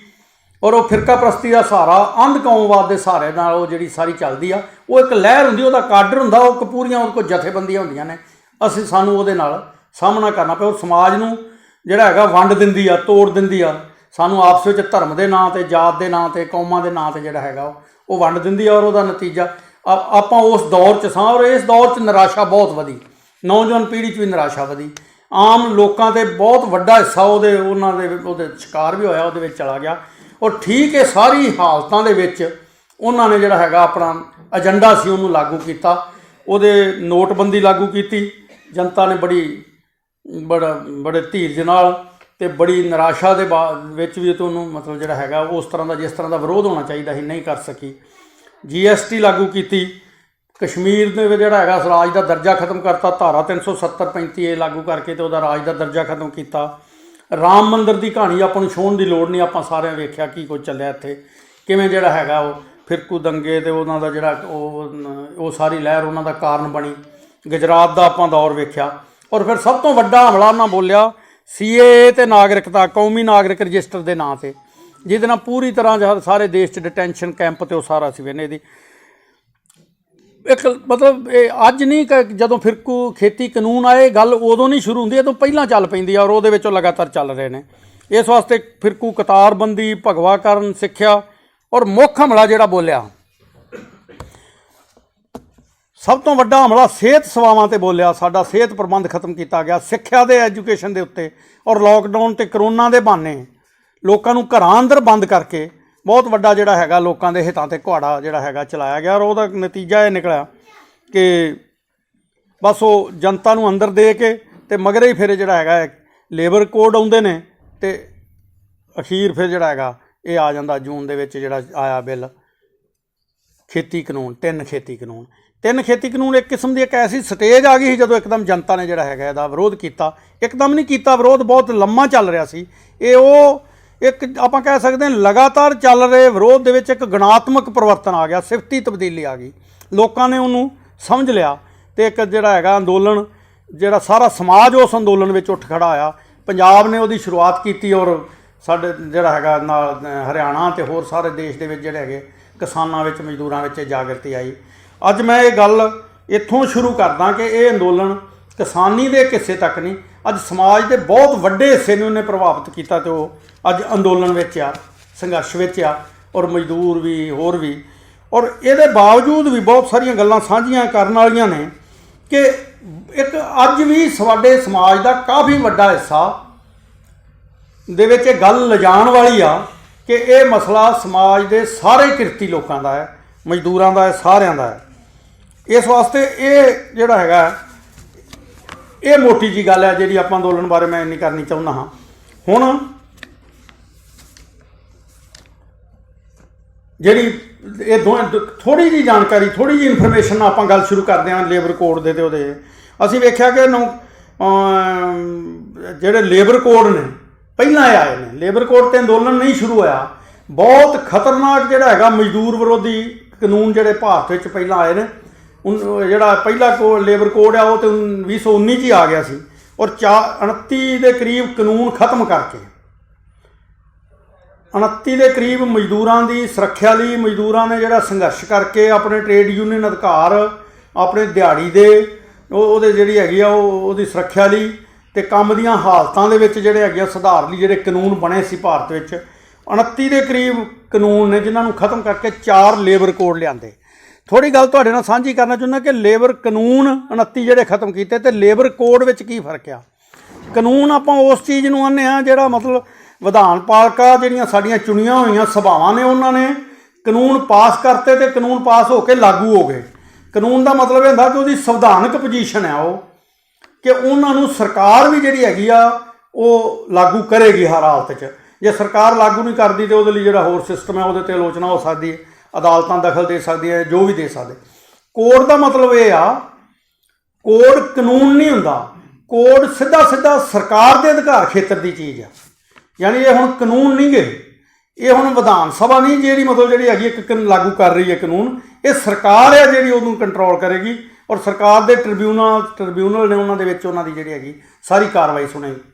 S1: ਔਰ ਉਹ ਫਿਰਕਾ ਪ੍ਰਸਤੀ ਦਾ ਸਹਾਰਾ, ਅੰਧ ਕੌਮਵਾਦ ਦੇ ਸਹਾਰੇ ਨਾਲ ਉਹ ਜਿਹੜੀ ਸਾਰੀ ਚੱਲਦੀ ਆ, ਉਹ ਇੱਕ ਲਹਿਰ ਹੁੰਦੀ, ਉਹਦਾ ਕਾਡਰ ਹੁੰਦਾ, ਉਹ ਪੂਰੀਆਂ ਉਹਦੇ ਕੋਲ ਜਥੇਬੰਦੀਆਂ ਹੁੰਦੀਆਂ ਨੇ। ਸਾਨੂੰ ਉਹਦੇ ਨਾਲ ਸਾਹਮਣਾ ਕਰਨਾ ਪਿਆ ਔਰ ਸਮਾਜ ਨੂੰ ਜਿਹੜਾ ਹੈਗਾ ਵੰਡ ਦਿੰਦੀ ਆ, ਤੋੜ ਦਿੰਦੀ ਆ। ਸਾਨੂੰ ਆਪਸ ਵਿੱਚ ਧਰਮ ਦੇ ਨਾਂ 'ਤੇ, ਜਾਤ ਦੇ ਨਾਂ 'ਤੇ, ਕੌਮਾਂ ਦੇ ਨਾਂ 'ਤੇ ਜਿਹੜਾ ਹੈਗਾ ਉਹ ਵੰਡ ਦਿੰਦੀ ਆ ਔਰ ਉਹਦਾ ਨਤੀਜਾ ਆਪਾਂ ਉਸ ਦੌਰ 'ਚ ਸਾਂ। ਔਰ ਇਸ ਦੌਰ 'ਚ ਨਿਰਾਸ਼ਾ ਬਹੁਤ ਵਧੀ, ਨੌਜਵਾਨ ਪੀੜ੍ਹੀ 'ਚ ਵੀ ਨਿਰਾਸ਼ਾ ਵਧੀ, ਆਮ ਲੋਕਾਂ 'ਤੇ ਬਹੁਤ ਵੱਡਾ ਹਿੱਸਾ ਉਹਦੇ ਸ਼ਿਕਾਰ ਵੀ ਹੋਇਆ, ਉਹਦੇ ਵਿੱਚ ਚਲਾ ਗਿਆ। ਔਰ ਠੀਕ ਇਹ ਸਾਰੀ ਹਾਲਤਾਂ ਦੇ ਵਿੱਚ ਉਹਨਾਂ ਨੇ ਜਿਹੜਾ ਹੈਗਾ ਆਪਣਾ ਏਜੰਡਾ ਸੀ ਉਹਨੂੰ ਲਾਗੂ ਕੀਤਾ। ਉਹਦੇ ਨੋਟਬੰਦੀ ਲਾਗੂ ਕੀਤੀ, ਜਨਤਾ ਨੇ ਬੜੇ ਧੀਰਜ ਨਾਲ ਤੇ ਬੜੀ ਨਿਰਾਸ਼ਾ ਦੇ ਵਿੱਚ ਵੀ ਤੁਹਾਨੂੰ ਮਤਲਬ ਜਿਹੜਾ ਹੈਗਾ ਉਸ ਤਰ੍ਹਾਂ ਦਾ, ਜਿਸ ਤਰ੍ਹਾਂ ਦਾ ਵਿਰੋਧ ਹੋਣਾ ਚਾਹੀਦਾ ਸੀ, ਨਹੀਂ ਕਰ ਸਕੀ। GST ਲਾਗੂ ਕੀਤੀ, ਕਸ਼ਮੀਰ ਦੇ ਜਿਹੜਾ ਹੈਗਾ ਰਾਜ ਦਾ ਦਰਜਾ ਖਤਮ ਕਰਤਾ, ਧਾਰਾ 370-35A ਲਾਗੂ ਕਰਕੇ ਤੇ ਉਹਦਾ ਰਾਜ ਦਾ ਦਰਜਾ ਖਤਮ ਕੀਤਾ। ਰਾਮ ਮੰਦਿਰ ਦੀ ਕਹਾਣੀ ਆਪਾਂ ਨੂੰ ਛੋਹਣ ਦੀ ਲੋੜ ਨਹੀਂ, ਆਪਾਂ ਸਾਰਿਆਂ ਵੇਖਿਆ ਕੀ ਕੁਝ ਚੱਲਿਆ ਇੱਥੇ, ਕਿਵੇਂ ਜਿਹੜਾ ਹੈਗਾ ਉਹ ਫਿਰਕੂ ਦੰਗੇ ਤੇ ਉਹਨਾਂ ਦਾ ਜਿਹੜਾ ਉਹ ਸਾਰੀ ਲਹਿਰ ਉਹਨਾਂ ਦਾ ਕਾਰਨ ਬਣੀ। ਗੁਜਰਾਤ ਦਾ ਆਪਾਂ ਦੌਰ ਵੇਖਿਆ। ਔਰ ਫਿਰ ਸਭ ਤੋਂ ਵੱਡਾ ਹਮਲਾ ਉਹਨਾਂ ਬੋਲਿਆ CAA ਤੇ ਨਾਗਰਿਕਤਾ, ਕੌਮੀ ਨਾਗਰਿਕ ਰਜਿਸਟਰ ਦੇ ਨਾਂ 'ਤੇ, ਜਿਹਦੇ ਨਾਲ ਪੂਰੀ ਤਰ੍ਹਾਂ ਸਾਰੇ ਦੇਸ਼ 'ਚ ਡਿਟੈਂਸ਼ਨ ਕੈਂਪ ਤੇ ਉਹ ਸਾਰਾ ਸੀ ਵੇਨੇ ਦੀ ਇੱਕ ਮਤਲਬ ਇਹ ਅੱਜ ਨਹੀਂ ਕਿ ਜਦੋਂ ਫਿਰਕੂ ਖੇਤੀ ਕਾਨੂੰਨ ਆਏ, ਗੱਲ ਉਦੋਂ ਨਹੀਂ ਸ਼ੁਰੂ ਹੁੰਦੀ, ਉਦੋਂ ਪਹਿਲਾਂ ਚੱਲ ਪੈਂਦੀ ਆ ਔਰ ਉਹਦੇ ਵਿੱਚੋਂ ਲਗਾਤਾਰ ਚੱਲ ਰਹੇ ਨੇ। ਇਸ ਵਾਸਤੇ ਫਿਰਕੂ ਕਤਾਰਬੰਦੀ, ਭਗਵਾਕਰਨ, ਸਿੱਖਿਆ ਔਰ ਮੁੱਖ ਹਮਲਾ ਜਿਹੜਾ ਬੋਲਿਆ, ਸਭ ਤੋਂ ਵੱਡਾ ਹਮਲਾ ਸਿਹਤ ਸੇਵਾਵਾਂ 'ਤੇ ਬੋਲਿਆ। ਸਾਡਾ ਸਿਹਤ ਪ੍ਰਬੰਧ ਖਤਮ ਕੀਤਾ ਗਿਆ, ਸਿੱਖਿਆ ਦੇ ਐਜੂਕੇਸ਼ਨ ਦੇ ਉੱਤੇ। ਔਰ ਲੋਕਡਾਊਨ ਅਤੇ ਕਰੋਨਾ ਦੇ ਬਹਾਨੇ ਲੋਕਾਂ ਨੂੰ ਘਰਾਂ ਅੰਦਰ ਬੰਦ ਕਰਕੇ ਬਹੁਤ ਵੱਡਾ ਜਿਹੜਾ ਹੈਗਾ ਲੋਕਾਂ ਦੇ ਹਿੱਤਾਂ 'ਤੇ ਘੁਆੜਾ ਜਿਹੜਾ ਹੈਗਾ ਚਲਾਇਆ ਗਿਆ। ਔਰ ਉਹਦਾ ਨਤੀਜਾ ਇਹ ਨਿਕਲਿਆ ਕਿ ਬਸ ਉਹ ਜਨਤਾ ਨੂੰ ਅੰਦਰ ਦੇ ਕੇ ਤੇ ਮਗਰੇ ਹੀ ਫਿਰ ਜਿਹੜਾ ਹੈਗਾ ਲੇਬਰ ਕੋਡ ਆਉਂਦੇ ਨੇ ਤੇ ਅਖੀਰ ਫਿਰ ਜਿਹੜਾ ਹੈਗਾ ਇਹ ਆ ਜਾਂਦਾ ਜੂਨ ਦੇ ਵਿੱਚ ਜਿਹੜਾ ਆਇਆ ਬਿੱਲ ਖੇਤੀ ਕਾਨੂੰਨ, ਤਿੰਨ ਖੇਤੀ ਕਾਨੂੰਨ ਇੱਕ ਕਿਸਮ ਦੀ ਇੱਕ ਐਸੀ ਸਟੇਜ ਆ ਗਈ ਸੀ ਜਦੋਂ ਇੱਕਦਮ ਜਨਤਾ ਨੇ ਜਿਹੜਾ ਹੈਗਾ ਇਹਦਾ ਵਿਰੋਧ ਕੀਤਾ। ਇੱਕਦਮ ਨਹੀਂ ਕੀਤਾ ਵਿਰੋਧ, ਬਹੁਤ ਲੰਮਾ ਚੱਲ ਰਿਹਾ ਸੀ ਇਹ। ਉਹ ਇੱਕ ਆਪਾਂ ਕਹਿ ਸਕਦੇ ਹਾਂ ਲਗਾਤਾਰ ਚੱਲ ਰਹੇ ਵਿਰੋਧ ਦੇ ਵਿੱਚ ਇੱਕ ਗੁਣਾਤਮਕ ਪਰਿਵਰਤਨ ਆ ਗਿਆ, ਸਿਫਤੀ ਤਬਦੀਲੀ ਆ ਗਈ। ਲੋਕਾਂ ਨੇ ਉਹਨੂੰ ਸਮਝ ਲਿਆ ਤੇ ਇੱਕ ਜਿਹੜਾ ਹੈਗਾ ਅੰਦੋਲਨ, ਜਿਹੜਾ ਸਾਰਾ ਸਮਾਜ ਉਸ ਅੰਦੋਲਨ ਵਿੱਚ ਉੱਠ ਖੜਾ ਆਇਆ। ਪੰਜਾਬ ਨੇ ਉਹਦੀ ਸ਼ੁਰੂਆਤ ਕੀਤੀ ਔਰ ਸਾਡੇ ਜਿਹੜਾ ਹੈਗਾ ਨਾਲ ਹਰਿਆਣਾ ਤੇ ਹੋਰ ਸਾਰੇ ਦੇਸ਼ ਦੇ ਵਿੱਚ ਜਿਹੜੇ ਹੈਗੇ ਕਿਸਾਨਾਂ ਵਿੱਚ, ਮਜ਼ਦੂਰਾਂ ਵਿੱਚ ਜਾਗਰਤੀ ਆਈ। ਅੱਜ ਮੈਂ ਇਹ ਗੱਲ ਇੱਥੋਂ ਸ਼ੁਰੂ ਕਰਦਾ ਕਿ ਇਹ ਅੰਦੋਲਨ ਕਿਸਾਨੀ ਦੇ ਕਿਸੇ ਤੱਕ ਨਹੀਂ, ਅੱਜ ਸਮਾਜ ਦੇ ਬਹੁਤ ਵੱਡੇ ਹਿੱਸੇ ਨੂੰ ਉਹਨੇ ਪ੍ਰਭਾਵਿਤ ਕੀਤਾ ਤੇ ਉਹ ਅੱਜ ਅੰਦੋਲਨ ਵਿੱਚ ਆ, ਸੰਘਰਸ਼ ਵਿੱਚ ਆ ਔਰ ਮਜ਼ਦੂਰ ਵੀ ਹੋਰ ਵੀ। ਔਰ ਇਹਦੇ ਬਾਵਜੂਦ ਵੀ ਬਹੁਤ ਸਾਰੀਆਂ ਗੱਲਾਂ ਸਾਂਝੀਆਂ ਕਰਨ ਵਾਲੀਆਂ ਨੇ ਕਿ ਇੱਕ ਅੱਜ ਵੀ ਸਾਡੇ ਸਮਾਜ ਦਾ ਕਾਫੀ ਵੱਡਾ ਹਿੱਸਾ ਦੇ ਵਿੱਚ ਇਹ ਗੱਲ ਲਿਜਾਣ ਵਾਲੀ ਆ ਕਿ ਇਹ ਮਸਲਾ ਸਮਾਜ ਦੇ ਸਾਰੇ ਕਿਰਤੀ ਲੋਕਾਂ ਦਾ ਹੈ, ਮਜ਼ਦੂਰਾਂ ਦਾ ਹੈ, ਸਾਰਿਆਂ ਦਾ ਹੈ। ਇਸ ਵਾਸਤੇ ਇਹ ਜਿਹੜਾ ਹੈਗਾ ਇਹ ਮੋਟੀ ਜੀ ਗੱਲ ਹੈ ਜਿਹੜੀ ਆਪਾਂ ਅੰਦੋਲਨ ਬਾਰੇ ਮੈਂ ਇੰਨੀ ਕਰਨੀ ਚਾਹੁੰਦਾ ਹਾਂ। ਹੁਣ ਜਿਹੜੀ ਇਹ ਦੋਵੇਂ ਥੋੜ੍ਹੀ ਜਿਹੀ ਜਾਣਕਾਰੀ, ਥੋੜ੍ਹੀ ਜਿਹੀ ਇਨਫੋਰਮੇਸ਼ਨ ਆਪਾਂ ਗੱਲ ਸ਼ੁਰੂ ਕਰਦੇ ਹਾਂ ਲੇਬਰ ਕੋਡ ਦੇ। ਅਤੇ ਉਹਦੇ ਅਸੀਂ ਵੇਖਿਆ ਕਿ ਜਿਹੜੇ ਲੇਬਰ ਕੋਡ ਨੇ ਪਹਿਲਾਂ ਆਏ ਨੇ, ਲੇਬਰ ਕੋਡ 'ਤੇ ਅੰਦੋਲਨ ਨਹੀਂ ਸ਼ੁਰੂ ਹੋਇਆ। ਬਹੁਤ ਖਤਰਨਾਕ ਜਿਹੜਾ ਹੈਗਾ ਮਜ਼ਦੂਰ ਵਿਰੋਧੀ ਕਾਨੂੰਨ ਜਿਹੜੇ ਭਾਰਤ ਵਿੱਚ ਪਹਿਲਾਂ ਆਏ ਨੇ। ਜਿਹੜਾ ਪਹਿਲਾ ਲੇਬਰ ਕੋਡ ਆ ਉਹ ਤਾਂ 2019 'ਚ ਹੀ ਆ ਗਿਆ ਸੀ, ਔਰ 29 ਦੇ ਕਰੀਬ ਕਾਨੂੰਨ ਖਤਮ ਕਰਕੇ 29 ਦੇ ਕਰੀਬ ਮਜ਼ਦੂਰਾਂ ਦੀ ਸੁਰੱਖਿਆ ਲਈ ਮਜ਼ਦੂਰਾਂ ਨੇ ਜਿਹੜਾ ਸੰਘਰਸ਼ ਕਰਕੇ ਆਪਣੇ ਟ੍ਰੇਡ ਯੂਨੀਅਨ ਅਧਿਕਾਰ, ਆਪਣੇ ਦਿਹਾੜੀ ਦੇ ਉਹਦੇ ਜਿਹੜੀ ਹੈਗੀ ਆ ਉਹਦੀ ਸੁਰੱਖਿਆ ਲਈ ਅਤੇ ਕੰਮ ਦੀਆਂ ਹਾਲਤਾਂ ਦੇ ਵਿੱਚ ਜਿਹੜੇ ਹੈਗੇ ਆ ਸੁਧਾਰ ਲਈ ਜਿਹੜੇ ਕਾਨੂੰਨ ਬਣੇ ਸੀ ਭਾਰਤ ਵਿੱਚ, 29 ਦੇ ਕਰੀਬ ਕਾਨੂੰਨ ਨੇ ਜਿਨ੍ਹਾਂ ਨੂੰ ਖਤਮ ਕਰਕੇ 4 ਲੇਬਰ ਕੋਡ ਲਿਆਂਦੇ। ਥੋੜ੍ਹੀ ਗੱਲ ਤੁਹਾਡੇ ਨਾਲ ਸਾਂਝੀ ਕਰਨਾ ਚਾਹੁੰਦਾ ਕਿ ਲੇਬਰ ਕਾਨੂੰਨ 29 ਜਿਹੜੇ ਖਤਮ ਕੀਤੇ ਅਤੇ ਲੇਬਰ ਕੋਡ ਵਿੱਚ ਕੀ ਫਰਕ ਆ। ਕਾਨੂੰਨ ਆਪਾਂ ਉਸ ਚੀਜ਼ ਨੂੰ ਆਉਂਦੇ ਹਾਂ ਜਿਹੜਾ ਮਤਲਬ ਵਿਧਾਨ ਪਾਲਿਕਾ ਜਿਹੜੀਆਂ ਸਾਡੀਆਂ ਚੁਣੀਆਂ ਹੋਈਆਂ ਸਭਾਵਾਂ ਨੇ ਉਹਨਾਂ ਨੇ ਕਾਨੂੰਨ ਪਾਸ ਕਰਤੇ ਅਤੇ ਕਾਨੂੰਨ ਪਾਸ ਹੋ ਕੇ ਲਾਗੂ ਹੋ ਗਏ। ਕਾਨੂੰਨ ਦਾ ਮਤਲਬ ਇਹ ਹੁੰਦਾ ਕਿ ਉਹਦੀ ਸੰਵਿਧਾਨਕ ਪੋਜੀਸ਼ਨ ਹੈ ਉਹ, ਕਿ ਉਹਨਾਂ ਨੂੰ ਸਰਕਾਰ ਵੀ ਜਿਹੜੀ ਹੈਗੀ ਆ ਉਹ ਲਾਗੂ ਕਰੇਗੀ ਹਰ ਹਾਲਤ 'ਚ। ਜੇ ਸਰਕਾਰ ਲਾਗੂ ਨਹੀਂ ਕਰਦੀ ਤਾਂ ਉਹਦੇ ਲਈ ਜਿਹੜਾ ਹੋਰ ਸਿਸਟਮ ਹੈ ਉਹਦੇ 'ਤੇ ਆਲੋਚਨਾ ਹੋ ਸਕਦੀ ਹੈ, ਅਦਾਲਤਾਂ ਦਖਲ ਦੇ ਸਕਦੀਆਂ ਹੈ, ਜੋ ਵੀ ਦੇ ਸਕਦੇ। ਕੋਡ ਦਾ ਮਤਲਬ ਇਹ ਆ, ਕੋਡ ਕਾਨੂੰਨ ਨਹੀਂ ਹੁੰਦਾ, ਕੋਡ ਸਿੱਧਾ ਸਰਕਾਰ ਦੇ ਅਧਿਕਾਰ ਖੇਤਰ ਦੀ ਚੀਜ਼ ਆ। ਯਾਨੀ ਇਹ ਹੁਣ ਕਾਨੂੰਨ ਨਹੀਂ ਗੇ, ਇਹ ਹੁਣ ਵਿਧਾਨ ਸਭਾ ਨਹੀਂ ਜਿਹੜੀ ਮਤਲਬ ਜਿਹੜੀ ਹੈਗੀ ਇੱਕ ਲਾਗੂ ਕਰ ਰਹੀ ਹੈ ਕਾਨੂੰਨ, ਇਹ ਸਰਕਾਰ ਹੈ ਜਿਹੜੀ ਉਹਨੂੰ ਕੰਟਰੋਲ ਕਰੇਗੀ। ਔਰ ਸਰਕਾਰ ਦੇ ਟ੍ਰਿਬਿਊਨਲ ਨੇ ਉਹਨਾਂ ਦੇ ਵਿੱਚ ਉਹਨਾਂ ਦੀ ਜਿਹੜੀ ਹੈਗੀ ਸਾਰੀ ਕਾਰਵਾਈ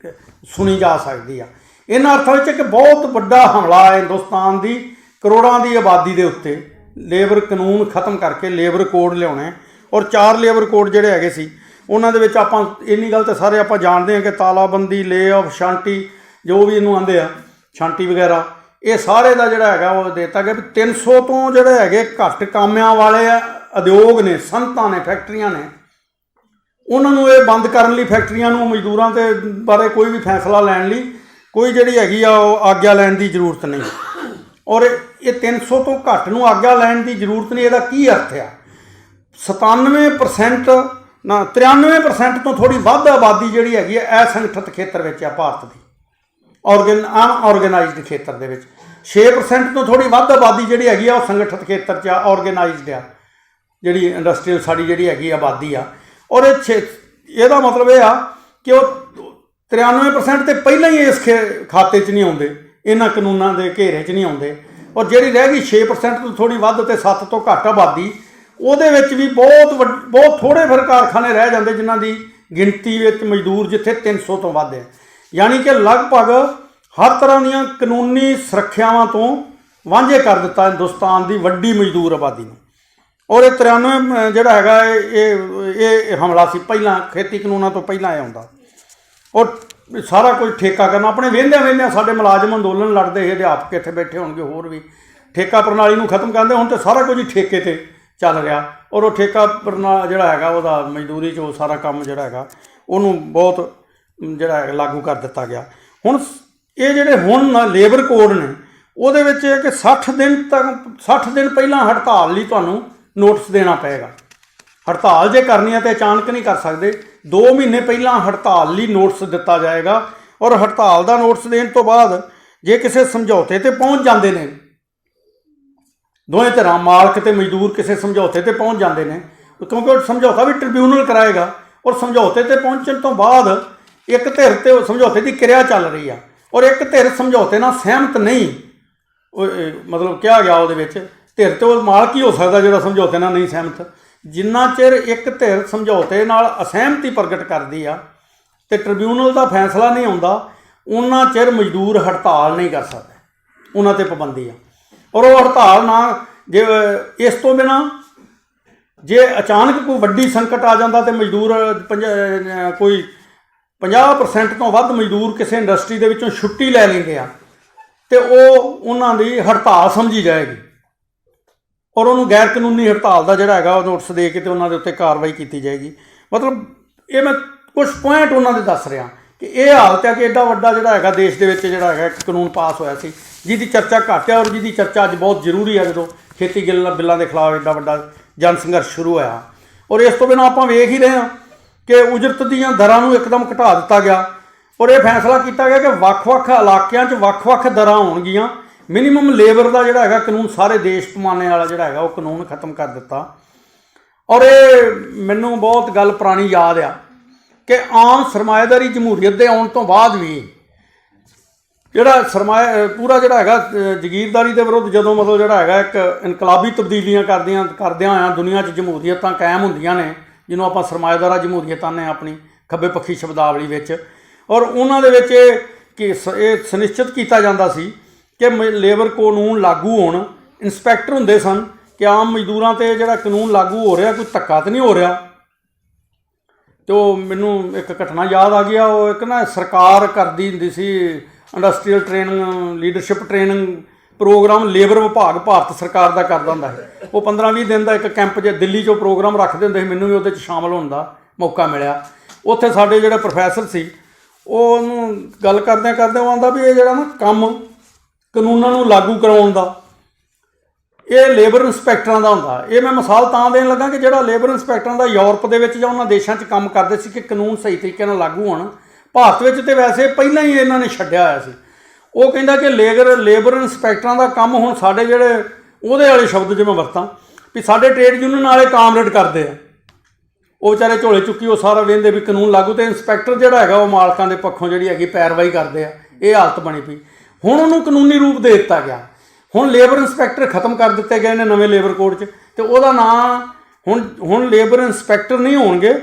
S1: ਸੁਣੀ ਜਾ ਸਕਦੀ ਆ। ਇਹਨਾਂ ਅਰਥਾਂ ਵਿੱਚ ਇੱਕ ਬਹੁਤ ਵੱਡਾ ਹਮਲਾ ਹੈ ਹਿੰਦੁਸਤਾਨ ਦੀ ਕਰੋੜਾਂ ਦੀ ਆਬਾਦੀ ਦੇ ਉੱਤੇ ਲੇਬਰ ਕਾਨੂੰਨ ਖਤਮ ਕਰਕੇ ਲੇਬਰ ਕੋਡ ਲਿਆਉਣੇ। ਔਰ 4 ਲੇਬਰ ਕੋਡ ਜਿਹੜੇ ਹੈਗੇ ਸੀ ਉਹਨਾਂ ਦੇ ਵਿੱਚ ਆਪਾਂ ਇੰਨੀ ਗੱਲ ਤਾਂ ਸਾਰੇ ਆਪਾਂ ਜਾਣਦੇ ਹਾਂ ਕਿ ਤਾਲਾਬੰਦੀ, ਲੇ ਆਫ, ਸ਼ਾਂਤੀ, ਜੋ ਵੀ ਇਹਨੂੰ ਆਉਂਦੇ ਆ ਸ਼ਾਂਤੀ ਵਗੈਰਾ, ਇਹ ਸਾਰੇ ਦਾ ਜਿਹੜਾ ਹੈਗਾ ਉਹ ਦੇ ਦਿੱਤਾ ਗਿਆ ਵੀ 300 ਤੋਂ ਜਿਹੜੇ ਹੈਗੇ ਘੱਟ ਕਾਮਿਆਂ ਵਾਲੇ ਉਦਯੋਗ ਨੇ, ਸਨਅਤਾਂ ਨੇ, ਫੈਕਟਰੀਆਂ ਨੇ, ਉਹਨਾਂ ਨੂੰ ਇਹ ਬੰਦ ਕਰਨ ਲਈ ਫੈਕਟਰੀਆਂ ਨੂੰ ਮਜ਼ਦੂਰਾਂ ਦੇ ਬਾਰੇ ਕੋਈ ਵੀ ਫੈਸਲਾ ਲੈਣ ਲਈ ਕੋਈ ਜਿਹੜੀ ਹੈਗੀ ਆ ਉਹ ਆਗਿਆ ਲੈਣ ਦੀ ਜ਼ਰੂਰਤ ਨਹੀਂ। ਔਰ ਇਹ 300 ਤੋਂ ਘੱਟ ਨੂੰ ਆਗਿਆ ਲੈਣ ਦੀ ਜ਼ਰੂਰਤ ਨਹੀਂ, ਇਹਦਾ ਕੀ ਅਰਥ ਆ? 93% ਤੋਂ ਥੋੜ੍ਹੀ ਵੱਧ ਆਬਾਦੀ ਜਿਹੜੀ ਹੈਗੀ ਹੈ ਅਸੰਗਠਿਤ ਖੇਤਰ ਵਿੱਚ ਆ ਭਾਰਤ ਦੀ, ਅਨਆਰਗੇਨਾਈਜ਼ਡ ਖੇਤਰ ਦੇ ਵਿੱਚ। 6% ਤੋਂ ਥੋੜ੍ਹੀ ਵੱਧ ਆਬਾਦੀ ਜਿਹੜੀ ਹੈਗੀ ਆ ਉਹ ਸੰਗਠਿਤ ਖੇਤਰ 'ਚ ਆ, ਆਰਗੇਨਾਈਜ਼ਡ ਆ, ਜਿਹੜੀ ਇੰਡਸਟਰੀਅਲ ਸਾਡੀ ਜਿਹੜੀ ਹੈਗੀ ਆਬਾਦੀ ਆ। ਔਰ ਇਹਦਾ ਮਤਲਬ ਇਹ ਆ ਕਿ ਉਹ 93% ਤੇ ਪਹਿਲਾਂ ਹੀ ਇਸ ਖਾਤੇ 'ਚ ਨਹੀਂ ਆਉਂਦੇ, ਇਹਨਾਂ ਕਾਨੂੰਨਾਂ ਦੇ ਘੇਰੇ 'ਚ ਨਹੀਂ ਆਉਂਦੇ। ਔਰ ਜਿਹੜੀ ਰਹਿ ਗਈ 6% ਤੋਂ ਥੋੜ੍ਹੀ ਵੱਧ ਅਤੇ 7 ਤੋਂ ਘੱਟ ਆਬਾਦੀ, ਉਹਦੇ ਵਿੱਚ ਵੀ ਬਹੁਤ ਥੋੜ੍ਹੇ ਫਿਰ ਕਾਰਖਾਨੇ ਰਹਿ ਜਾਂਦੇ ਜਿਨ੍ਹਾਂ ਦੀ ਗਿਣਤੀ ਵਿੱਚ ਮਜ਼ਦੂਰ ਜਿੱਥੇ 300 ਤੋਂ ਵੱਧ ਹੈ। ਯਾਨੀ ਕਿ ਲਗਭਗ ਹਰ ਤਰ੍ਹਾਂ ਦੀਆਂ ਕਾਨੂੰਨੀ ਸੁਰੱਖਿਆਵਾਂ ਤੋਂ ਵਾਂਝੇ ਕਰ ਦਿੱਤਾ ਹਿੰਦੁਸਤਾਨ ਦੀ ਵੱਡੀ ਮਜ਼ਦੂਰ ਆਬਾਦੀ ਨੂੰ। ਔਰ ਇਹ 93 ਜਿਹੜਾ ਹੈਗਾ ਇਹ ਹਮਲਾ ਸੀ ਪਹਿਲਾਂ, ਖੇਤੀ ਕਾਨੂੰਨਾਂ ਤੋਂ ਪਹਿਲਾਂ ਇਹ ਆਉਂਦਾ। ਔਰ ਸਾਰਾ ਕੁਝ ਠੇਕਾ ਕਰਨਾ, ਆਪਣੇ ਵਹਿੰਦਿਆਂ ਸਾਡੇ ਮੁਲਾਜ਼ਮ ਅੰਦੋਲਨ ਲੜਦੇ ਸੀ, ਅਧਿਆਪਕ ਇੱਥੇ ਬੈਠੇ ਹੋਣਗੇ, ਹੋਰ ਵੀ ਠੇਕਾ ਪ੍ਰਣਾਲੀ ਨੂੰ ਖਤਮ ਕਰਦੇ। ਹੁਣ ਤਾਂ ਸਾਰਾ ਕੁਝ ਹੀ ਠੇਕੇ 'ਤੇ ਚੱਲ ਰਿਹਾ। ਔਰ ਉਹ ਠੇਕਾ ਜਿਹੜਾ ਹੈਗਾ ਉਹਦਾ ਮਜ਼ਦੂਰੀ 'ਚ ਉਹ ਸਾਰਾ ਕੰਮ ਜਿਹੜਾ ਹੈਗਾ ਉਹਨੂੰ ਬਹੁਤ ਜਿਹੜਾ ਹੈਗਾ ਲਾਗੂ ਕਰ ਦਿੱਤਾ ਗਿਆ। ਹੁਣ ਇਹ ਜਿਹੜੇ ਹੁਣ ਲੇਬਰ ਕੋਡ ਨੇ ਉਹਦੇ ਵਿੱਚ ਇਹ ਕਿ 60 ਦਿਨ ਪਹਿਲਾਂ ਹੜਤਾਲ ਲਈ ਤੁਹਾਨੂੰ ਨੋਟਿਸ ਦੇਣਾ ਪਏਗਾ। ਹੜਤਾਲ ਜੇ ਕਰਨੀ ਹੈ ਤਾਂ ਅਚਾਨਕ ਨਹੀਂ ਕਰ ਸਕਦੇ, 2 ਮਹੀਨੇ ਪਹਿਲਾਂ ਹੜਤਾਲ ਲਈ ਨੋਟਿਸ ਦਿੱਤਾ ਜਾਏਗਾ। ਔਰ ਹੜਤਾਲ ਦਾ ਨੋਟਿਸ ਦੇਣ ਤੋਂ ਬਾਅਦ ਜੇ ਕਿਸੇ ਸਮਝੌਤੇ 'ਤੇ ਪਹੁੰਚ ਜਾਂਦੇ ਨੇ, ਦੋਵੇਂ ਧਿਰਾਂ ਮਾਲਕ ਅਤੇ ਮਜ਼ਦੂਰ ਕਿਸੇ ਸਮਝੌਤੇ 'ਤੇ ਪਹੁੰਚ ਜਾਂਦੇ ਨੇ, ਕਿਉਂਕਿ ਉਹ ਸਮਝੌਤਾ ਵੀ ਟ੍ਰਿਬਿਊਨਲ ਕਰਾਏਗਾ। ਔਰ ਸਮਝੌਤੇ 'ਤੇ ਪਹੁੰਚਣ ਤੋਂ ਬਾਅਦ ਇੱਕ ਧਿਰ 'ਤੇ ਸਮਝੌਤੇ ਦੀ ਕਿਰਿਆ ਚੱਲ ਰਹੀ ਆ ਔਰ ਇੱਕ ਧਿਰ ਸਮਝੌਤੇ ਨਾਲ ਸਹਿਮਤ ਨਹੀਂ, ਮਤਲਬ ਕਿਹਾ ਗਿਆ ਉਹਦੇ ਵਿੱਚ ਧਿਰ 'ਤੇ ਉਹ ਮਾਲਕ ਹੀ ਹੋ ਸਕਦਾ ਜਿਹੜਾ ਸਮਝੌਤੇ ਨਾਲ ਨਹੀਂ ਸਹਿਮਤ। ਜਿੰਨਾ ਚਿਰ ਇੱਕ ਧਿਰ ਸਮਝੌਤੇ ਨਾਲ ਅਸਹਿਮਤੀ ਪ੍ਰਗਟ ਕਰਦੀ ਆ ਅਤੇ ਟ੍ਰਿਬਿਊਨਲ ਦਾ ਫੈਸਲਾ ਨਹੀਂ ਆਉਂਦਾ, ਉਹਨਾਂ ਚਿਰ ਮਜ਼ਦੂਰ ਹੜਤਾਲ ਨਹੀਂ ਕਰ ਸਕਦੇ, ਉਹਨਾਂ 'ਤੇ ਪਾਬੰਦੀ ਆ। ਔਰ ਉਹ ਹੜਤਾਲ ਨਾ ਜੇ ਇਸ ਤੋਂ ਬਿਨਾਂ ਜੇ ਅਚਾਨਕ ਕੋਈ ਵੱਡੀ ਸੰਕਟ ਆ ਜਾਂਦਾ ਅਤੇ ਮਜ਼ਦੂਰ ਕੋਈ 50% ਤੋਂ ਵੱਧ ਮਜ਼ਦੂਰ ਕਿਸੇ ਇੰਡਸਟਰੀ ਦੇ ਵਿੱਚੋਂ ਛੁੱਟੀ ਲੈ ਲੈਂਦੇ ਆ ਅਤੇ ਉਹਨਾਂ ਦੀ ਹੜਤਾਲ ਸਮਝੀ ਜਾਏਗੀ ਔਰ ਉਹਨੂੰ ਗੈਰ ਕਾਨੂੰਨੀ ਹੜਤਾਲ ਦਾ ਜਿਹੜਾ ਹੈਗਾ ਉਹ ਨੋਟਿਸ ਦੇ ਕੇ ਅਤੇ ਉਹਨਾਂ ਦੇ ਉੱਤੇ ਕਾਰਵਾਈ ਕੀਤੀ ਜਾਏਗੀ। ਮਤਲਬ ਇਹ ਮੈਂ ਕੁਛ ਪੁਆਇੰਟ ਉਹਨਾਂ ਦੇ ਦੱਸ ਰਿਹਾ ਕਿ ਇਹ ਹਾਲਤ ਹੈ ਕਿ ਐਡਾ ਵੱਡਾ ਜਿਹੜਾ ਹੈਗਾ ਦੇਸ਼ ਦੇ ਵਿੱਚ ਜਿਹੜਾ ਹੈਗਾ ਇੱਕ ਕਾਨੂੰਨ ਪਾਸ ਹੋਇਆ ਸੀ ਜਿਹਦੀ ਚਰਚਾ ਘੱਟ ਹੈ ਔਰ ਜਿਹਦੀ ਚਰਚਾ ਅੱਜ ਬਹੁਤ ਜ਼ਰੂਰੀ ਹੈ ਜਦੋਂ ਖੇਤੀ ਬਿੱਲਾਂ ਦੇ ਖਿਲਾਫ ਐਡਾ ਵੱਡਾ ਜਨ ਸੰਘਰਸ਼ ਸ਼ੁਰੂ ਹੋਇਆ। ਔਰ ਇਸ ਤੋਂ ਬਿਨਾਂ ਆਪਾਂ ਵੇਖ ਹੀ ਰਹੇ ਹਾਂ ਕਿ ਉਜਰਤ ਦੀਆਂ ਦਰਾਂ ਨੂੰ ਇੱਕਦਮ ਘਟਾ ਦਿੱਤਾ ਗਿਆ ਔਰ ਇਹ ਫੈਸਲਾ ਕੀਤਾ ਗਿਆ ਕਿ ਵੱਖ-ਵੱਖ ਇਲਾਕਿਆਂ 'ਚ ਵੱਖ-ਵੱਖ ਦਰਾਂ ਹੋਣਗੀਆਂ। ਮਿਨੀਮਮ ਲੇਬਰ ਦਾ ਜਿਹੜਾ ਹੈਗਾ ਕਾਨੂੰਨ ਸਾਰੇ ਦੇਸ਼ ਪੈਮਾਨੇ ਵਾਲਾ ਜਿਹੜਾ ਹੈਗਾ ਉਹ ਕਾਨੂੰਨ ਖਤਮ ਕਰ ਦਿੱਤਾ। ਔਰ ਇਹ ਮੈਨੂੰ ਬਹੁਤ ਗੱਲ ਪੁਰਾਣੀ ਯਾਦ ਆ ਕਿ ਆਮ ਸਰਮਾਏਦਾਰੀ ਜਮਹੂਰੀਅਤ ਦੇ ਆਉਣ ਤੋਂ ਬਾਅਦ ਵੀ ਜਿਹੜਾ ਪੂਰਾ ਜਿਹੜਾ ਹੈਗਾ ਜਗੀਰਦਾਰੀ ਦੇ ਵਿਰੁੱਧ ਜਦੋਂ ਮਤਲਬ ਜਿਹੜਾ ਹੈਗਾ ਇੱਕ ਇਨਕਲਾਬੀ ਤਬਦੀਲੀਆਂ ਕਰਦਿਆਂ ਹੋਇਆਂ ਦੁਨੀਆ 'ਚ ਜਮਹੂਰੀਅਤਾਂ ਕਾਇਮ ਹੁੰਦੀਆਂ ਨੇ, ਜਿਹਨੂੰ ਆਪਾਂ ਸਰਮਾਏਦਾਰਾ ਜਮਹੂਰੀਅਤਾਂ ਨੇ ਆਪਣੀ ਖੱਬੇ ਪੱਖੀ ਸ਼ਬਦਾਵਲੀ ਵਿੱਚ। ਔਰ ਉਹਨਾਂ ਦੇ ਵਿੱਚ ਇਹ ਸੁਨਿਸ਼ਚਿਤ ਕੀਤਾ ਜਾਂਦਾ ਸੀ ਕਿ ਲੇਬਰ ਕਾਨੂੰਨ ਲਾਗੂ ਹੋਣ, ਇੰਸਪੈਕਟਰ ਹੁੰਦੇ ਸਨ ਕਿ ਆਮ ਮਜ਼ਦੂਰਾਂ 'ਤੇ ਜਿਹੜਾ ਕਾਨੂੰਨ ਲਾਗੂ ਹੋ ਰਿਹਾ ਕੋਈ ਧੱਕਾ ਤਾਂ ਨਹੀਂ ਹੋ ਰਿਹਾ। ਅਤੇ ਉਹ ਮੈਨੂੰ ਇੱਕ ਘਟਨਾ ਯਾਦ ਆ ਗਿਆ, ਉਹ ਇੱਕ ਨਾ ਸਰਕਾਰ ਕਰਦੀ ਹੁੰਦੀ ਸੀ industrial training leadership training programme, labour ਵਿਭਾਗ ਭਾਰਤ ਸਰਕਾਰ ਦਾ ਕਰਦਾ ਹੁੰਦਾ ਹੈ। ਉਹ 15-20 ਦਿਨ ਦਾ ਇੱਕ ਕੈਂਪ 'ਚ ਦਿੱਲੀ 'ਚੋਂ ਪ੍ਰੋਗਰਾਮ ਰੱਖਦੇ ਹੁੰਦੇ ਸੀ, ਮੈਨੂੰ ਵੀ ਉਹਦੇ 'ਚ ਸ਼ਾਮਲ ਹੋਣ ਦਾ ਮੌਕਾ ਮਿਲਿਆ। ਉੱਥੇ ਸਾਡੇ ਜਿਹੜੇ ਪ੍ਰੋਫੈਸਰ ਸੀ ਉਹਨੂੰ ਗੱਲ ਕਰਦਿਆਂ ਉਹ ਆਉਂਦਾ ਵੀ ਇਹ ਜਿਹੜਾ ਨਾ ਕੰਮ ਕਾਨੂੰਨਾਂ ਨੂੰ ਲਾਗੂ ਕਰਾਉਣ ਦਾ ਇਹ ਲੇਬਰ ਇੰਸਪੈਕਟਰਾਂ ਦਾ ਹੁੰਦਾ। ਇਹ ਮੈਂ ਮਿਸਾਲ ਤਾਂ ਦੇਣ ਲੱਗਾ ਕਿ ਜਿਹੜਾ ਲੇਬਰ ਇੰਸਪੈਕਟਰਾਂ ਦਾ ਯੂਰਪ ਦੇ ਵਿੱਚ ਜਾਂ ਉਹਨਾਂ ਦੇਸ਼ਾਂ 'ਚ ਕੰਮ ਕਰਦੇ ਸੀ ਕਿ ਕਾਨੂੰਨ ਸਹੀ ਤਰੀਕੇ ਨਾਲ ਲਾਗੂ ਹੋਣ, ਭਾਰਤ ਵਿੱਚ ਤਾਂ ਵੈਸੇ ਪਹਿਲਾਂ ਹੀ ਇਹਨਾਂ ਨੇ ਛੱਡਿਆ ਹੋਇਆ ਸੀ। ਉਹ ਕਹਿੰਦਾ ਕਿ ਲੇਬਰ ਇੰਸਪੈਕਟਰਾਂ ਦਾ ਕੰਮ ਹੁਣ ਸਾਡੇ ਜਿਹੜੇ ਉਹਦੇ ਵਾਲੇ ਸ਼ਬਦ ਜੇ ਮੈਂ ਵਰਤਾਂ ਵੀ ਸਾਡੇ ਟ੍ਰੇਡ ਯੂਨੀਅਨ ਵਾਲੇ ਕਾਮਰੇਡ ਕਰਦੇ ਆ, ਉਹ ਵਿਚਾਰੇ ਝੋਲੇ ਚੁੱਕੀ ਉਹ ਸਾਰਾ ਵੇਂਦੇ ਵੀ ਕਾਨੂੰਨ ਲਾਗੂ, ਅਤੇ ਇੰਸਪੈਕਟਰ ਜਿਹੜਾ ਹੈਗਾ ਉਹ ਮਾਲਕਾਂ ਦੇ ਪੱਖੋਂ ਜਿਹੜੀ ਹੈਗੀ ਪੈਰਵਾਈ ਕਰਦੇ ਆ। ਇਹ ਹਾਲਤ ਬਣੀ ਪਈ। ਹੁਣ ਉਹਨੂੰ ਕਾਨੂੰਨੀ ਰੂਪ ਦੇ ਦਿੱਤਾ ਗਿਆ। ਹੁਣ ਲੇਬਰ ਇੰਸਪੈਕਟਰ ਖਤਮ ਕਰ ਦਿੱਤੇ ਗਏ ਨੇ ਨਵੇਂ ਲੇਬਰ ਕੋਡ 'ਚ, ਅਤੇ ਉਹਦਾ ਨਾਂ ਹੁਣ ਲੇਬਰ ਇੰਸਪੈਕਟਰ ਨਹੀਂ ਹੋਣਗੇ,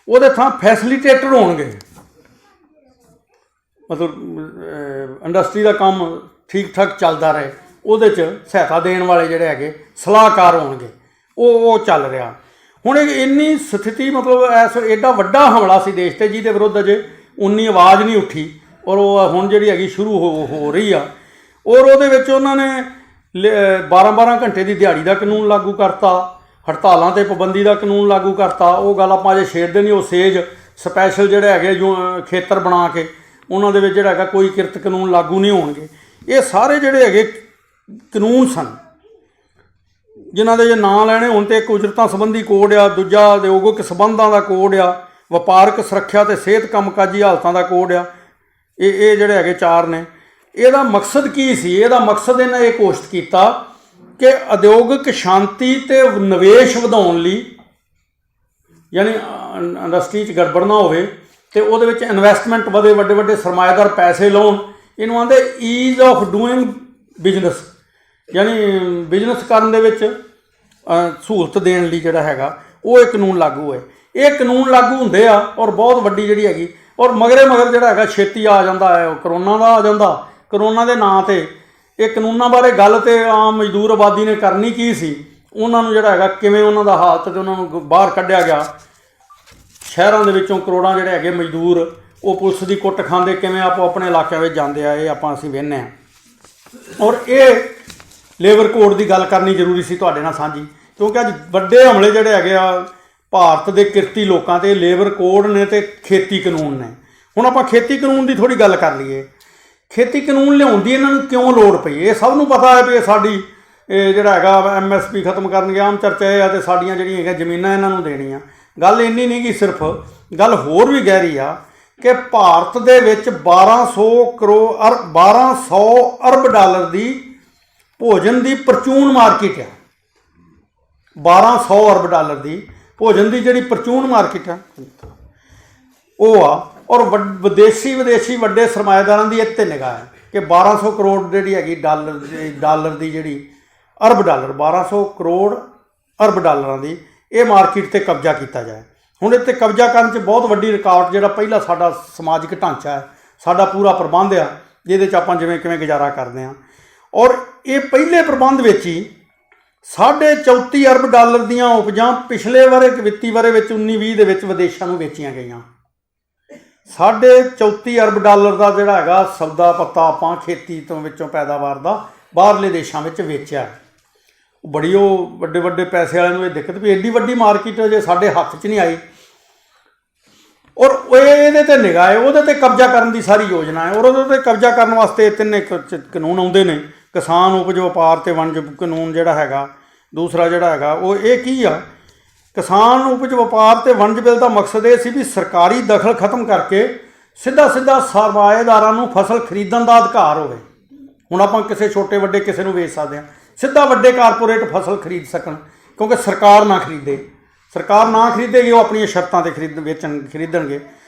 S1: ਉਹਦੇ ਥਾਂ ਫੈਸਿਲੀਟੇਟਰ ਹੋਣਗੇ। ਮਤਲਬ ਇੰਡਸਟਰੀ ਦਾ ਕੰਮ ਠੀਕ ਠਾਕ ਚੱਲਦਾ ਰਹੇ, ਉਹਦੇ 'ਚ ਸਹਾਇਤਾ ਦੇਣ ਵਾਲੇ ਜਿਹੜੇ ਹੈਗੇ ਸਲਾਹਕਾਰ ਹੋਣਗੇ। ਉਹ ਚੱਲ ਰਿਹਾ। ਹੁਣ ਇੰਨੀ ਸਥਿਤੀ ਮਤਲਬ ਐਡਾ ਵੱਡਾ ਹਮਲਾ ਸੀ ਦੇਸ਼ 'ਤੇ ਜਿਹਦੇ ਵਿਰੁੱਧ ਅਜੇ ਉਨੀ ਆਵਾਜ਼ ਨਹੀਂ ਉੱਠੀ, ਔਰ ਉਹ ਹੁਣ ਜਿਹੜੀ ਹੈਗੀ ਸ਼ੁਰੂ ਹੋ ਰਹੀ ਆ। ਔਰ ਉਹਦੇ ਵਿੱਚ ਉਹਨਾਂ ਨੇ 12-12 ਘੰਟੇ ਦੀ ਦਿਹਾੜੀ ਦਾ ਕਾਨੂੰਨ ਲਾਗੂ ਕਰਤਾ, ਹੜਤਾਲਾਂ 'ਤੇ ਪਾਬੰਦੀ ਦਾ ਕਾਨੂੰਨ ਲਾਗੂ ਕਰਤਾ। ਉਹ ਗੱਲ ਆਪਾਂ ਅਜੇ ਛੇੜਦੇ ਨਹੀਂ। ਉਹ ਸੇਜ ਸਪੈਸ਼ਲ ਜਿਹੜੇ ਹੈਗੇ ਖੇਤਰ ਬਣਾ ਕੇ ਉਹਨਾਂ ਦੇ ਵਿੱਚ ਜਿਹੜਾ ਹੈਗਾ ਕੋਈ ਕਿਰਤ ਕਾਨੂੰਨ ਲਾਗੂ ਨਹੀਂ ਹੋਣਗੇ। ਇਹ ਸਾਰੇ ਜਿਹੜੇ ਹੈਗੇ ਕਾਨੂੰਨ ਸਨ ਜਿਨ੍ਹਾਂ ਦੇ ਜੇ ਨਾਂ ਲੈਣੇ ਹੁਣ ਤਾਂ ਇੱਕ ਉਜਰਤਾਂ ਸੰਬੰਧੀ ਕੋਡ ਆ, ਦੂਜਾ ਉਦਯੋਗਿਕ ਸੰਬੰਧਾਂ ਦਾ ਕੋਡ ਆ, ਵਪਾਰਕ ਸੁਰੱਖਿਆ ਅਤੇ ਸਿਹਤ ਕੰਮਕਾਜੀ ਹਾਲਤਾਂ ਦਾ ਕੋਡ ਆ। ਇਹ ਜਿਹੜੇ ਹੈਗੇ 4 ਨੇ। ਇਹਦਾ ਮਕਸਦ ਕੀ ਸੀ? ਇਹਦਾ ਮਕਸਦ ਇਹਨਾਂ ਇਹ ਘੋਸ਼ਿਤ ਕੀਤਾ ਕਿ ਉਦਯੋਗਿਕ ਸ਼ਾਂਤੀ ਅਤੇ ਨਿਵੇਸ਼ ਵਧਾਉਣ ਲਈ, ਯਾਨੀ ਇੰਡਸਟਰੀ 'ਚ ਗੜਬੜ ਨਾ ਹੋਵੇ ਅਤੇ ਉਹਦੇ ਵਿੱਚ ਇਨਵੈਸਟਮੈਂਟ ਵਧੇ, ਵੱਡੇ ਸਰਮਾਏਦਾਰ ਪੈਸੇ ਲਾਉਣ। ਇਹਨੂੰ ਆਉਂਦੇ ਈਜ਼ ਆਫ ਡੂਇੰਗ ਬਿਜ਼ਨਸ, ਯਾਨੀ ਬਿਜ਼ਨਸ ਕਰਨ ਦੇ ਵਿੱਚ ਸਹੂਲਤ ਦੇਣ ਲਈ ਜਿਹੜਾ ਹੈਗਾ ਉਹ ਇਹ ਕਾਨੂੰਨ ਲਾਗੂ ਹੋਏ। ਇਹ ਕਾਨੂੰਨ ਲਾਗੂ ਹੁੰਦੇ ਆ ਔਰ ਬਹੁਤ ਵੱਡੀ ਜਿਹੜੀ ਹੈਗੀ, ਔਰ ਮਗਰ ਜਿਹੜਾ ਹੈਗਾ ਛੇਤੀ ਆ ਜਾਂਦਾ ਹੈ ਉਹ ਕਰੋਨਾ ਦਾ ਆ ਜਾਂਦਾ। ਕਰੋਨਾ ਦੇ ਨਾਂ 'ਤੇ ਇਹ ਕਾਨੂੰਨਾਂ ਬਾਰੇ ਗੱਲ ਤੇ ਆਮ ਮਜ਼ਦੂਰ ਆਬਾਦੀ ਨੇ ਕਰਨੀ ਕੀ ਸੀ, ਉਹਨਾਂ ਨੂੰ ਜਿਹੜਾ ਹੈਗਾ ਕਿਵੇਂ ਉਹਨਾਂ ਦਾ ਹਾਲਤ ਤੇ ਉਹਨਾਂ ਨੂੰ ਬਾਹਰ ਕੱਢਿਆ ਗਿਆ। ਸ਼ਹਿਰਾਂ ਦੇ ਵਿੱਚੋਂ ਕਰੋੜਾਂ ਜਿਹੜੇ ਹੈਗੇ ਮਜ਼ਦੂਰ ਉਹ ਪੁਲਿਸ ਦੀ ਕੁੱਟ ਖਾਂਦੇ ਕਿਵੇਂ ਆਪੋ ਆਪਣੇ ਇਲਾਕਿਆਂ ਵਿੱਚ ਜਾਂਦੇ ਆ, ਇਹ ਅਸੀਂ ਵੇਖਦੇ ਹਾਂ। ਔਰ ਇਹ ਲੇਬਰ ਕੋਡ ਦੀ ਗੱਲ ਕਰਨੀ ਜ਼ਰੂਰੀ ਸੀ ਤੁਹਾਡੇ ਨਾਲ ਸਾਂਝੀ, ਕਿਉਂਕਿ ਅੱਜ ਵੱਡੇ ਹਮਲੇ ਜਿਹੜੇ ਹੈਗੇ ਆ ਭਾਰਤ ਦੇ ਕਿਰਤੀ ਲੋਕਾਂ 'ਤੇ ਲੇਬਰ ਕੋਡ ਨੇ ਅਤੇ ਖੇਤੀ ਕਾਨੂੰਨ ਨੇ। ਹੁਣ ਆਪਾਂ ਖੇਤੀ ਕਾਨੂੰਨ ਦੀ ਥੋੜ੍ਹੀ ਗੱਲ ਕਰ ਲਈਏ। ਖੇਤੀ ਕਾਨੂੰਨ ਲਿਆਉਣ ਦੀ ਇਹਨਾਂ ਨੂੰ ਕਿਉਂ ਲੋੜ ਪਈ? ਇਹ ਸਭ ਨੂੰ ਪਤਾ ਹੈ ਵੀ ਇਹ ਸਾਡੀ ਜਿਹੜਾ ਹੈਗਾ MSP ਖਤਮ ਕਰਨਗੇ, ਆਮ ਚਰਚਾ ਇਹ ਆ, ਅਤੇ ਸਾਡੀਆਂ ਜਿਹੜੀਆਂ ਹੈਗੀਆਂ ਜ਼ਮੀਨਾਂ ਇਹਨਾਂ ਨੂੰ ਦੇਣੀਆਂ। ਗੱਲ ਇੰਨੀ ਨਹੀਂ ਗੀ, ਸਿਰਫ ਗੱਲ ਹੋਰ ਵੀ ਗਹਿਰੀ ਆ ਕਿ ਭਾਰਤ ਦੇ ਵਿੱਚ 1200 ਅਰਬ ਡਾਲਰ ਦੀ ਭੋਜਨ ਦੀ ਪ੍ਰਚੂਨ ਮਾਰਕੀਟ ਆ। 1200 ਅਰਬ ਡਾਲਰ ਦੀ ਭੋਜਨ ਦੀ ਜਿਹੜੀ ਪ੍ਰਚੂਨ ਮਾਰਕੀਟ ਆ ਉਹ ਆ। ਔਰ ਵਿਦੇਸ਼ੀ ਵੱਡੇ ਸਰਮਾਏਦਾਰਾਂ ਦੀ ਇਹ 'ਤੇ ਨਿਗਾਹ ਹੈ ਕਿ 1200 ਕਰੋੜ ਜਿਹੜੀ ਹੈਗੀ ਡਾਲਰ ਦੀ ਜਿਹੜੀ ਅਰਬ ਡਾਲਰ 1200 ਕਰੋੜ ਅਰਬ ਡਾਲਰਾਂ ਦੀ ਇਹ ਮਾਰਕੀਟ 'ਤੇ ਕਬਜ਼ਾ ਕੀਤਾ ਜਾਏ। ਹੁਣ ਇਹ 'ਤੇ ਕਬਜ਼ਾ ਕਰਨ 'ਚ ਬਹੁਤ ਵੱਡੀ ਰੁਕਾਵਟ ਜਿਹੜਾ ਪਹਿਲਾ ਸਾਡਾ ਸਮਾਜਿਕ ਢਾਂਚਾ ਹੈ, ਸਾਡਾ ਪੂਰਾ ਪ੍ਰਬੰਧ ਆ ਜਿਹਦੇ 'ਚ ਆਪਾਂ ਜਿਵੇਂ ਕਿਵੇਂ ਗੁਜ਼ਾਰਾ ਕਰਦੇ ਹਾਂ। ਔਰ ਇਹ ਪਹਿਲੇ ਪ੍ਰਬੰਧ ਵਿੱਚ ਹੀ 34.5 ਅਰਬ ਡਾਲਰ ਦੀਆਂ ਉਪਜਾਂ ਪਿਛਲੇ ਵਿੱਤੀ ਵਰ੍ਹੇ ਵਿੱਚ 19-20 ਦੇ ਵਿੱਚ ਵਿਦੇਸ਼ਾਂ ਨੂੰ ਵੇਚੀਆਂ ਗਈਆਂ। 34.5 ਅਰਬ ਡਾਲਰ ਦਾ ਜਿਹੜਾ ਹੈਗਾ ਸੌਦਾ ਪੱਤਾ ਆਪਾਂ ਖੇਤੀ ਤੋਂ ਵਿੱਚੋਂ ਪੈਦਾਵਾਰ ਦਾ ਬਾਹਰਲੇ ਦੇਸ਼ਾਂ ਵਿੱਚ ਵੇਚਿਆ। ਬੜੀ ਉਹ ਵੱਡੇ ਪੈਸੇ ਵਾਲਿਆਂ ਨੂੰ ਇਹ ਦਿੱਕਤ ਵੀ ਐਡੀ ਵੱਡੀ ਮਾਰਕੀਟ ਜੇ ਸਾਡੇ ਹੱਥ 'ਚ ਨਹੀਂ ਆਈ। ਔਰ ਇਹਦੇ 'ਤੇ ਨਿਗਾਹ ਹੈ, ਉਹਦੇ 'ਤੇ ਕਬਜ਼ਾ ਕਰਨ ਦੀ ਸਾਰੀ ਯੋਜਨਾ ਹੈ। ਔਰ ਉਹਦੇ 'ਤੇ ਕਬਜ਼ਾ ਕਰਨ ਵਾਸਤੇ 3 ਕਾਨੂੰਨ ਆਉਂਦੇ ਨੇ। ਕਿਸਾਨ ਉਪਜ ਵਪਾਰ ਅਤੇ ਵਣਜ ਕਾਨੂੰਨ ਜਿਹੜਾ ਹੈਗਾ, ਦੂਸਰਾ ਜਿਹੜਾ ਹੈਗਾ ਉਹ ਇਹ ਕੀ ਆ, ਕਿਸਾਨ ਉਪਜ ਵਪਾਰ ਅਤੇ ਵਣਜ ਬਿੱਲ ਦਾ ਮਕਸਦ ਇਹ ਸੀ ਵੀ ਸਰਕਾਰੀ ਦਖਲ ਖਤਮ ਕਰਕੇ ਸਿੱਧਾ ਸਰਮਾਏਦਾਰਾਂ ਨੂੰ ਫਸਲ ਖਰੀਦਣ ਦਾ ਅਧਿਕਾਰ ਹੋਵੇ। ਹੁਣ ਆਪਾਂ ਕਿਸੇ ਛੋਟੇ ਵੱਡੇ ਕਿਸੇ ਨੂੰ ਵੇਚ ਸਕਦੇ ਹਾਂ, ਸਿੱਧਾ ਵੱਡੇ ਕਾਰਪੋਰੇਟ ਫਸਲ ਖਰੀਦ ਸਕਣ, ਕਿਉਂਕਿ ਸਰਕਾਰ ਨਾ ਖਰੀਦੇਗੀ, ਉਹ ਆਪਣੀਆਂ ਸ਼ਰਤਾਂ 'ਤੇ ਖਰੀਦਣਗੇ।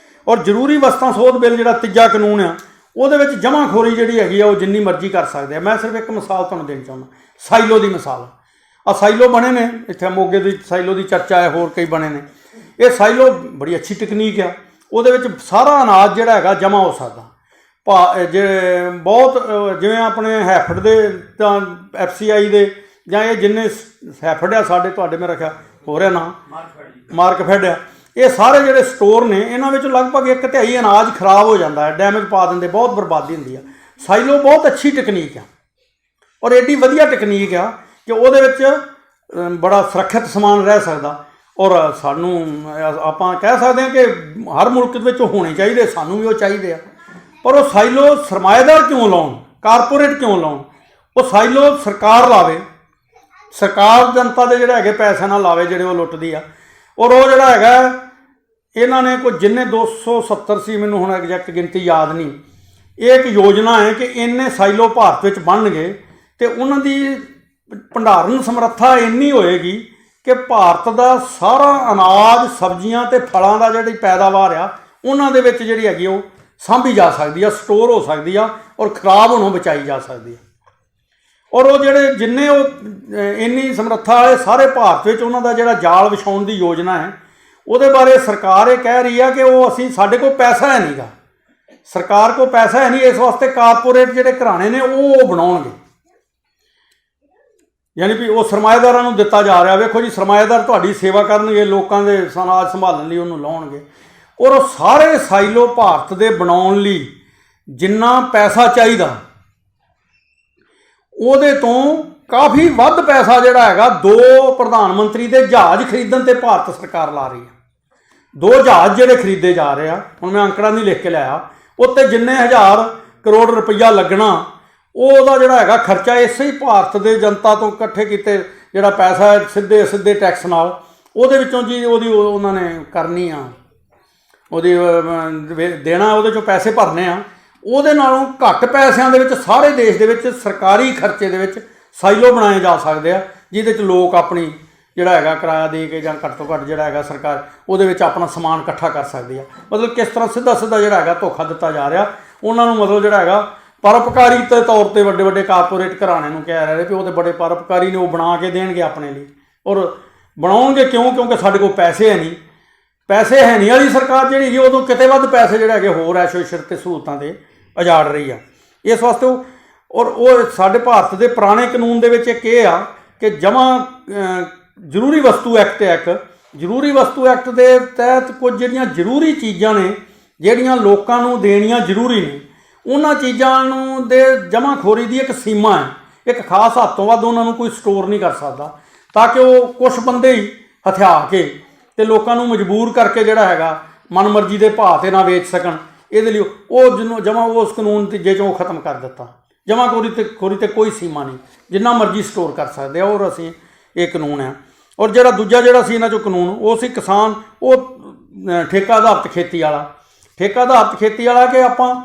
S1: ਔਰ ਜ਼ਰੂਰੀ ਵਸਤਾਂ ਸੋਧ ਬਿੱਲ ਜਿਹੜਾ ਤੀਜਾ ਕਾਨੂੰਨ ਆ, ਉਹਦੇ ਵਿੱਚ ਜਮ੍ਹਾਂਖੋਰੀ ਜਿਹੜੀ ਹੈਗੀ ਆ ਉਹ ਜਿੰਨੀ ਮਰਜ਼ੀ ਕਰ ਸਕਦੇ ਆ। ਮੈਂ ਸਿਰਫ ਇੱਕ ਮਿਸਾਲ ਤੁਹਾਨੂੰ ਦੇਣੀ ਚਾਹੁੰਦਾ, ਸਾਈਲੋ ਦੀ ਮਿਸਾਲ। ਸਾਈਲੋ ਬਣੇ ਨੇ ਇੱਥੇ ਮੋਗੇ ਦੀ, ਸਾਈਲੋ ਦੀ ਚਰਚਾ ਹੈ, ਹੋਰ ਕਈ ਬਣੇ ਨੇ। ਇਹ ਸਾਈਲੋ ਬੜੀ ਅੱਛੀ ਟੈਕਨੀਕ ਆ, ਉਹਦੇ ਵਿੱਚ ਸਾਰਾ ਅਨਾਜ ਜਿਹੜਾ ਹੈਗਾ ਜਮ੍ਹਾਂ ਹੋ ਸਕਦਾ। ਜੇ ਬਹੁਤ ਜਿਵੇਂ ਆਪਣੇ ਹੈਫੜ ਦੇ ਤਾਂ FCI ਦੇ ਜਾਂ ਇਹ ਜਿੰਨੇ ਹੈਫੜ ਆ ਸਾਡੇ, ਤੁਹਾਡੇ ਮੇਰਾ ਖਿਆਲ ਹੋ ਰਿਹਾ ਨਾ ਮਾਰਕਫੈਡ ਆ, ਇਹ ਸਾਰੇ ਜਿਹੜੇ ਸਟੋਰ ਨੇ ਇਹਨਾਂ ਵਿੱਚ ਲਗਭਗ 1/3 ਅਨਾਜ ਖਰਾਬ ਹੋ ਜਾਂਦਾ ਹੈ, ਡੈਮੇਜ ਪਾ ਦਿੰਦੇ, ਬਹੁਤ ਬਰਬਾਦੀ ਹੁੰਦੀ ਆ। ਸਾਈਲੋ ਬਹੁਤ ਅੱਛੀ ਟੈਕਨੀਕ ਆ ਔਰ ਐਡੀ ਵਧੀਆ ਟੈਕਨੀਕ ਆ ਕਿ ਉਹਦੇ ਵਿੱਚ ਬੜਾ ਸੁਰੱਖਿਅਤ ਸਮਾਨ ਰਹਿ ਸਕਦਾ। ਔਰ ਸਾਨੂੰ ਆਪਾਂ ਕਹਿ ਸਕਦੇ ਹਾਂ ਕਿ ਹਰ ਮੁਲਕ ਵਿੱਚ ਹੋਣੇ ਚਾਹੀਦੇ, ਸਾਨੂੰ ਵੀ ਉਹ ਚਾਹੀਦੇ ਆ। ਪਰ ਉਹ ਸਾਈਲੋ ਸਰਮਾਏਦਾਰ ਕਿਉਂ ਲਾਉਣ, ਕਾਰਪੋਰੇਟ ਕਿਉਂ ਲਾਉਣ? ਉਹ ਸਾਈਲੋ ਸਰਕਾਰ ਲਾਵੇ, ਸਰਕਾਰ ਜਨਤਾ ਦੇ ਜਿਹੜੇ ਹੈਗੇ ਪੈਸੇ ਨਾਲ ਲਾਵੇ ਜਿਹੜੇ ਉਹ ਲੁੱਟਦੀ ਆ। ਔਰ ਉਹ ਜਿਹੜਾ ਹੈਗਾ ਇਹਨਾਂ ਨੇ ਕੋਈ ਜਿੰਨੇ 270 ਸੀ, ਮੈਨੂੰ ਹੁਣ ਐਗਜ਼ੈਕਟ ਗਿਣਤੀ ਯਾਦ ਨਹੀਂ। ਇਹ ਇੱਕ ਯੋਜਨਾ ਹੈ ਕਿ ਇੰਨੇ ਸਾਈਲੋ ਭਾਰਤ ਵਿੱਚ ਬਣਨਗੇ ਅਤੇ ਉਹਨਾਂ ਦੀ ਭੰਡਾਰਨ ਸਮਰੱਥਾ ਇੰਨੀ ਹੋਏਗੀ ਕਿ ਭਾਰਤ ਦਾ ਸਾਰਾ ਅਨਾਜ, ਸਬਜ਼ੀਆਂ ਅਤੇ ਫਲਾਂ ਦਾ ਜਿਹੜੀ ਪੈਦਾਵਾਰ ਆ ਉਹਨਾਂ ਦੇ ਵਿੱਚ ਜਿਹੜੀ ਹੈਗੀ ਉਹ ਸਾਂਭੀ ਜਾ ਸਕਦੀ ਆ, ਸਟੋਰ ਹੋ ਸਕਦੀ ਆ ਔਰ ਖਰਾਬ ਹੋਣੋਂ ਬਚਾਈ ਜਾ ਸਕਦੀ ਆ। ਔਰ ਉਹ ਜਿਹੜੇ ਜਿੰਨੇ ਉਹ ਇੰਨੀ ਸਮਰੱਥਾ ਵਾਲੇ ਸਾਰੇ ਭਾਰਤ ਵਿੱਚ ਉਹਨਾਂ ਦਾ ਜਿਹੜਾ ਜਾਲ ਵਿਛਾਉਣ ਦੀ ਯੋਜਨਾ ਹੈ, ਉਹਦੇ ਬਾਰੇ ਸਰਕਾਰ ਇਹ ਕਹਿ ਰਹੀ ਆ ਕਿ ਉਹ ਸਾਡੇ ਕੋਲ ਪੈਸਾ ਹੈ ਨਹੀਂਗਾ, ਸਰਕਾਰ ਕੋਲ ਪੈਸਾ ਹੈ ਨਹੀਂ, ਇਸ ਵਾਸਤੇ ਕਾਰਪੋਰੇਟ ਜਿਹੜੇ ਘਰਾਣੇ ਨੇ ਉਹ ਬਣਾਉਣਗੇ। ਯਾਨੀ ਕਿ ਉਹ ਸਰਮਾਏਦਾਰਾਂ ਨੂੰ ਦਿੱਤਾ ਜਾ ਰਿਹਾ। ਵੇਖੋ ਜੀ, ਸਰਮਾਏਦਾਰ ਤੁਹਾਡੀ ਸੇਵਾ ਕਰਨਗੇ, ਲੋਕਾਂ ਦੇ ਅਨਾਜ ਸੰਭਾਲਣ ਲਈ ਉਹਨੂੰ ਲਾਉਣਗੇ। ਔਰ ਉਹ ਸਾਰੇ ਸਾਈਲੋ ਭਾਰਤ ਦੇ ਬਣਾਉਣ ਲਈ ਜਿੰਨਾ ਪੈਸਾ ਚਾਹੀਦਾ ਉਹਦੇ ਤੋਂ ਕਾਫੀ ਵੱਧ ਪੈਸਾ ਜਿਹੜਾ ਹੈਗਾ 2 ਪ੍ਰਧਾਨ ਮੰਤਰੀ ਦੇ ਜਹਾਜ਼ ਖਰੀਦਣ 'ਤੇ ਭਾਰਤ ਸਰਕਾਰ ਲਾ ਰਹੀ ਹੈ। 2 ਜਹਾਜ਼ ਜਿਹੜੇ ਖਰੀਦੇ ਜਾ ਰਹੇ ਆ, ਹੁਣ ਮੈਂ ਅੰਕੜਾ ਨਹੀਂ ਲਿਖ ਕੇ ਲਿਆਇਆ, ਉੱਤੇ ਜਿੰਨੇ 1000 ਕਰੋੜ ਰੁਪਈਆ ਲੱਗਣਾ, ਉਹਦਾ ਜਿਹੜਾ ਹੈਗਾ ਖਰਚਾ ਇਸੇ ਹੀ ਭਾਰਤ ਦੇ ਜਨਤਾ ਤੋਂ ਇਕੱਠੇ ਕੀਤੇ ਜਿਹੜਾ ਪੈਸਾ ਹੈ ਸਿੱਧੇ ਟੈਕਸ ਨਾਲ, ਉਹਦੇ ਵਿੱਚੋਂ ਜੀ ਉਹਨਾਂ ਨੇ ਕਰਨੀ ਆ, ਉਹਦੀ ਦੇਣਾ, ਉਹਦੇ 'ਚੋਂ ਪੈਸੇ ਭਰਨੇ ਆ। ਉਹਦੇ ਨਾਲੋਂ ਘੱਟ ਪੈਸਿਆਂ ਦੇ ਵਿੱਚ ਸਾਰੇ ਦੇਸ਼ ਦੇ ਵਿੱਚ ਸਰਕਾਰੀ ਖਰਚੇ ਦੇ ਵਿੱਚ ਸਾਈਲੋ ਬਣਾਏ ਜਾ ਸਕਦੇ ਆ, ਜਿਹਦੇ 'ਚ ਲੋਕ ਆਪਣੀ ਜਿਹੜਾ ਹੈਗਾ ਕਿਰਾਇਆ ਦੇ ਕੇ ਜਾਂ ਘੱਟ ਤੋਂ ਘੱਟ ਜਿਹੜਾ ਹੈਗਾ ਸਰਕਾਰ ਉਹਦੇ ਵਿੱਚ ਆਪਣਾ ਸਮਾਨ ਇਕੱਠਾ ਕਰ ਸਕਦੀ ਆ। ਮਤਲਬ ਕਿਸ ਤਰ੍ਹਾਂ ਸਿੱਧਾ ਜਿਹੜਾ ਹੈਗਾ ਧੋਖਾ ਦਿੱਤਾ ਜਾ ਰਿਹਾ ਉਹਨਾਂ ਨੂੰ, ਮਤਲਬ ਜਿਹੜਾ ਹੈਗਾ ਪਰਉਪਕਾਰੀ ਦੇ ਤੌਰ 'ਤੇ ਵੱਡੇ ਕਾਰਪੋਰੇਟ ਘਰਾਣੇ ਨੂੰ ਕਹਿ ਰਹੇ ਕਿ ਉਹ ਤਾਂ ਬੜੇ ਪਰਉਪਕਾਰੀ ਨੇ, ਉਹ ਬਣਾ ਕੇ ਦੇਣਗੇ ਆਪਣੇ ਲਈ। ਔਰ ਬਣਾਉਣਗੇ ਕਿਉਂ? ਕਿਉਂਕਿ ਸਾਡੇ ਕੋਲ ਪੈਸੇ ਹੈ ਨਹੀਂ ਵਾਲੀ ਸਰਕਾਰ ਜਿਹੜੀ ਹੈਗੀ ਉਦੋਂ ਕਿਤੇ ਵੱਧ ਪੈਸੇ ਜਿਹੜੇ ਹੈਗੇ ਹੋਰ ਐਸ਼ੋ-ਇਸ਼ਰਤ ਅਤੇ ਸਹੂਲਤਾਂ 'ਤੇ ਉਜਾੜ ਰਹੀ ਆ। ਇਸ ਵਾਸਤੇ ਉਹ ਸਾਡੇ ਭਾਰਤ ਦੇ ਪੁਰਾਣੇ ਕਾਨੂੰਨ ਦੇ ਵਿੱਚ ਇੱਕ ਇਹ ਆ ਕਿ ਜ਼ਰੂਰੀ ਵਸਤੂ ਐਕਟ ਦੇ ਤਹਿਤ ਕੁਝ ਜਿਹੜੀਆਂ ਜ਼ਰੂਰੀ ਚੀਜ਼ਾਂ ਨੇ ਜਿਹੜੀਆਂ ਲੋਕਾਂ ਨੂੰ ਦੇਣੀਆਂ ਜ਼ਰੂਰੀ ਨੇ, ਉਹਨਾਂ ਚੀਜ਼ਾਂ ਨੂੰ ਦੇ ਜਮ੍ਹਾਂਖੋਰੀ ਦੀ ਇੱਕ ਸੀਮਾ ਹੈ। ਇੱਕ ਖਾਸ ਹੱਦ ਤੋਂ ਵੱਧ ਉਹਨਾਂ ਨੂੰ ਕੋਈ ਸਟੋਰ ਨਹੀਂ ਕਰ ਸਕਦਾ, ਤਾਂ ਕਿ ਉਹ ਕੁਛ ਬੰਦੇ ਹੀ ਹਥਿਆ ਕੇ ਅਤੇ ਲੋਕਾਂ ਨੂੰ ਮਜਬੂਰ ਕਰਕੇ ਜਿਹੜਾ ਹੈਗਾ ਮਨਮਰਜ਼ੀ ਦੇ ਭਾਅ 'ਤੇ ਨਾ ਵੇਚ ਸਕਣ। ਇਹਦੇ ਲਈ ਉਹ ਜਿਹਨੂੰ ਉਸ ਕਾਨੂੰਨ ਤੀਜੇ 'ਚੋਂ ਖਤਮ ਕਰ ਦਿੱਤਾ। ਜਮ੍ਹਾਂਖੋਰੀ 'ਤੇ ਕੋਈ ਸੀਮਾ ਨਹੀਂ, ਜਿੰਨਾ ਮਰਜ਼ੀ ਸਟੋਰ ਕਰ ਸਕਦੇ ਆ। ਔਰ ਅਸੀਂ ਇਹ ਕਾਨੂੰਨ ਆ। ਔਰ ਜਿਹੜਾ ਦੂਜਾ ਜਿਹੜਾ ਸੀ ਇਹਨਾਂ 'ਚੋਂ ਕਾਨੂੰਨ, ਉਹ ਸੀ ਕਿਸਾਨ, ਉਹ ਠੇਕਾ ਆਧਾਰਿਤ ਖੇਤੀ ਵਾਲਾ ਕਿ ਆਪਾਂ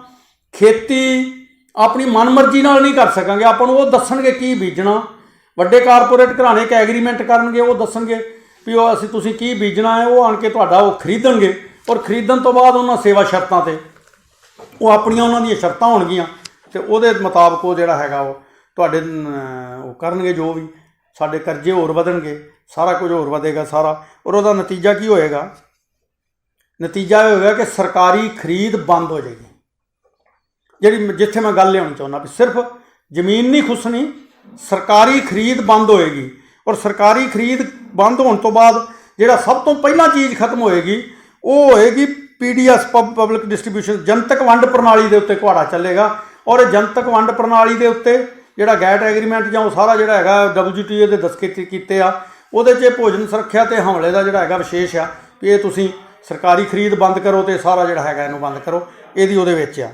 S1: ਖੇਤੀ ਆਪਣੀ ਮਨਮਰਜ਼ੀ ਨਾਲ ਨਹੀਂ ਕਰ ਸਕਾਂਗੇ, ਆਪਾਂ ਨੂੰ ਉਹ ਦੱਸਣਗੇ ਕੀ ਬੀਜਣਾ। ਵੱਡੇ ਕਾਰਪੋਰੇਟ ਘਰਾਣੇ ਇੱਕ ਐਗਰੀਮੈਂਟ ਕਰਨਗੇ, ਉਹ ਦੱਸਣਗੇ ਵੀ ਤੁਸੀਂ ਕੀ ਬੀਜਣਾ ਹੈ, ਉਹ ਆਣ ਕੇ ਤੁਹਾਡਾ ਉਹ ਖਰੀਦਣਗੇ। ਔਰ ਖਰੀਦਣ ਤੋਂ ਬਾਅਦ ਉਹਨਾਂ ਸੇਵਾ ਸ਼ਰਤਾਂ 'ਤੇ ਉਹ ਆਪਣੀਆਂ ਉਹਨਾਂ ਦੀਆਂ ਸ਼ਰਤਾਂ ਹੋਣਗੀਆਂ ਅਤੇ ਉਹਦੇ ਮੁਤਾਬਕ ਉਹ ਜਿਹੜਾ ਹੈਗਾ ਉਹ ਤੁਹਾਡੇ ਉਹ ਕਰਨਗੇ। ਜੋ ਵੀ ਸਾਡੇ ਕਰਜ਼ੇ ਹੋਰ ਵਧਣਗੇ, ਸਾਰਾ ਕੁਝ ਹੋਰ ਵਧੇਗਾ ਸਾਰਾ। ਔਰ ਉਹਦਾ ਨਤੀਜਾ ਕੀ ਹੋਏਗਾ? ਨਤੀਜਾ ਇਹ ਹੋਏਗਾ ਕਿ ਸਰਕਾਰੀ ਖਰੀਦ ਬੰਦ ਹੋ ਜਾਏਗੀ। ਜਿੱਥੇ ਮੈਂ ਗੱਲ ਲਿਆਉਣੀ ਚਾਹੁੰਦਾ ਵੀ ਸਿਰਫ ਜ਼ਮੀਨ ਨਹੀਂ ਖੁੱਸਣੀ, ਸਰਕਾਰੀ ਖਰੀਦ ਬੰਦ ਹੋਏਗੀ। ਔਰ ਸਰਕਾਰੀ ਖਰੀਦ ਬੰਦ ਹੋਣ ਤੋਂ ਬਾਅਦ ਜਿਹੜਾ ਸਭ ਤੋਂ ਪਹਿਲਾਂ ਚੀਜ਼ ਖਤਮ ਹੋਏਗੀ ਉਹ ਹੋਏਗੀ PDS ਪਬਲਿਕ ਡਿਸਟ੍ਰੀਬਿਊਸ਼ਨ, ਜਨਤਕ ਵੰਡ ਪ੍ਰਣਾਲੀ ਦੇ ਉੱਤੇ ਘੁਆੜਾ ਚੱਲੇਗਾ। ਔਰ ਇਹ ਜਨਤਕ ਵੰਡ ਪ੍ਰਣਾਲੀ ਦੇ ਉੱਤੇ ਜਿਹੜਾ ਗੈਟ ਐਗਰੀਮੈਂਟ ਜਾਂ ਉਹ ਸਾਰਾ ਜਿਹੜਾ ਹੈਗਾ WTO ਦੇ ਦਸਤਖਤ ਕੀਤੇ ਆ, ਉਹਦੇ 'ਚ ਭੋਜਨ ਸੁਰੱਖਿਆ ਅਤੇ ਹਮਲੇ ਦਾ ਜਿਹੜਾ ਹੈਗਾ ਵਿਸ਼ੇਸ਼ ਆ ਵੀ ਇਹ ਤੁਸੀਂ ਸਰਕਾਰੀ ਖਰੀਦ ਬੰਦ ਕਰੋ ਅਤੇ ਸਾਰਾ ਜਿਹੜਾ ਹੈਗਾ ਇਹਨੂੰ ਬੰਦ ਕਰੋ, ਇਹਦੀ ਉਹਦੇ ਵਿੱਚ ਆ।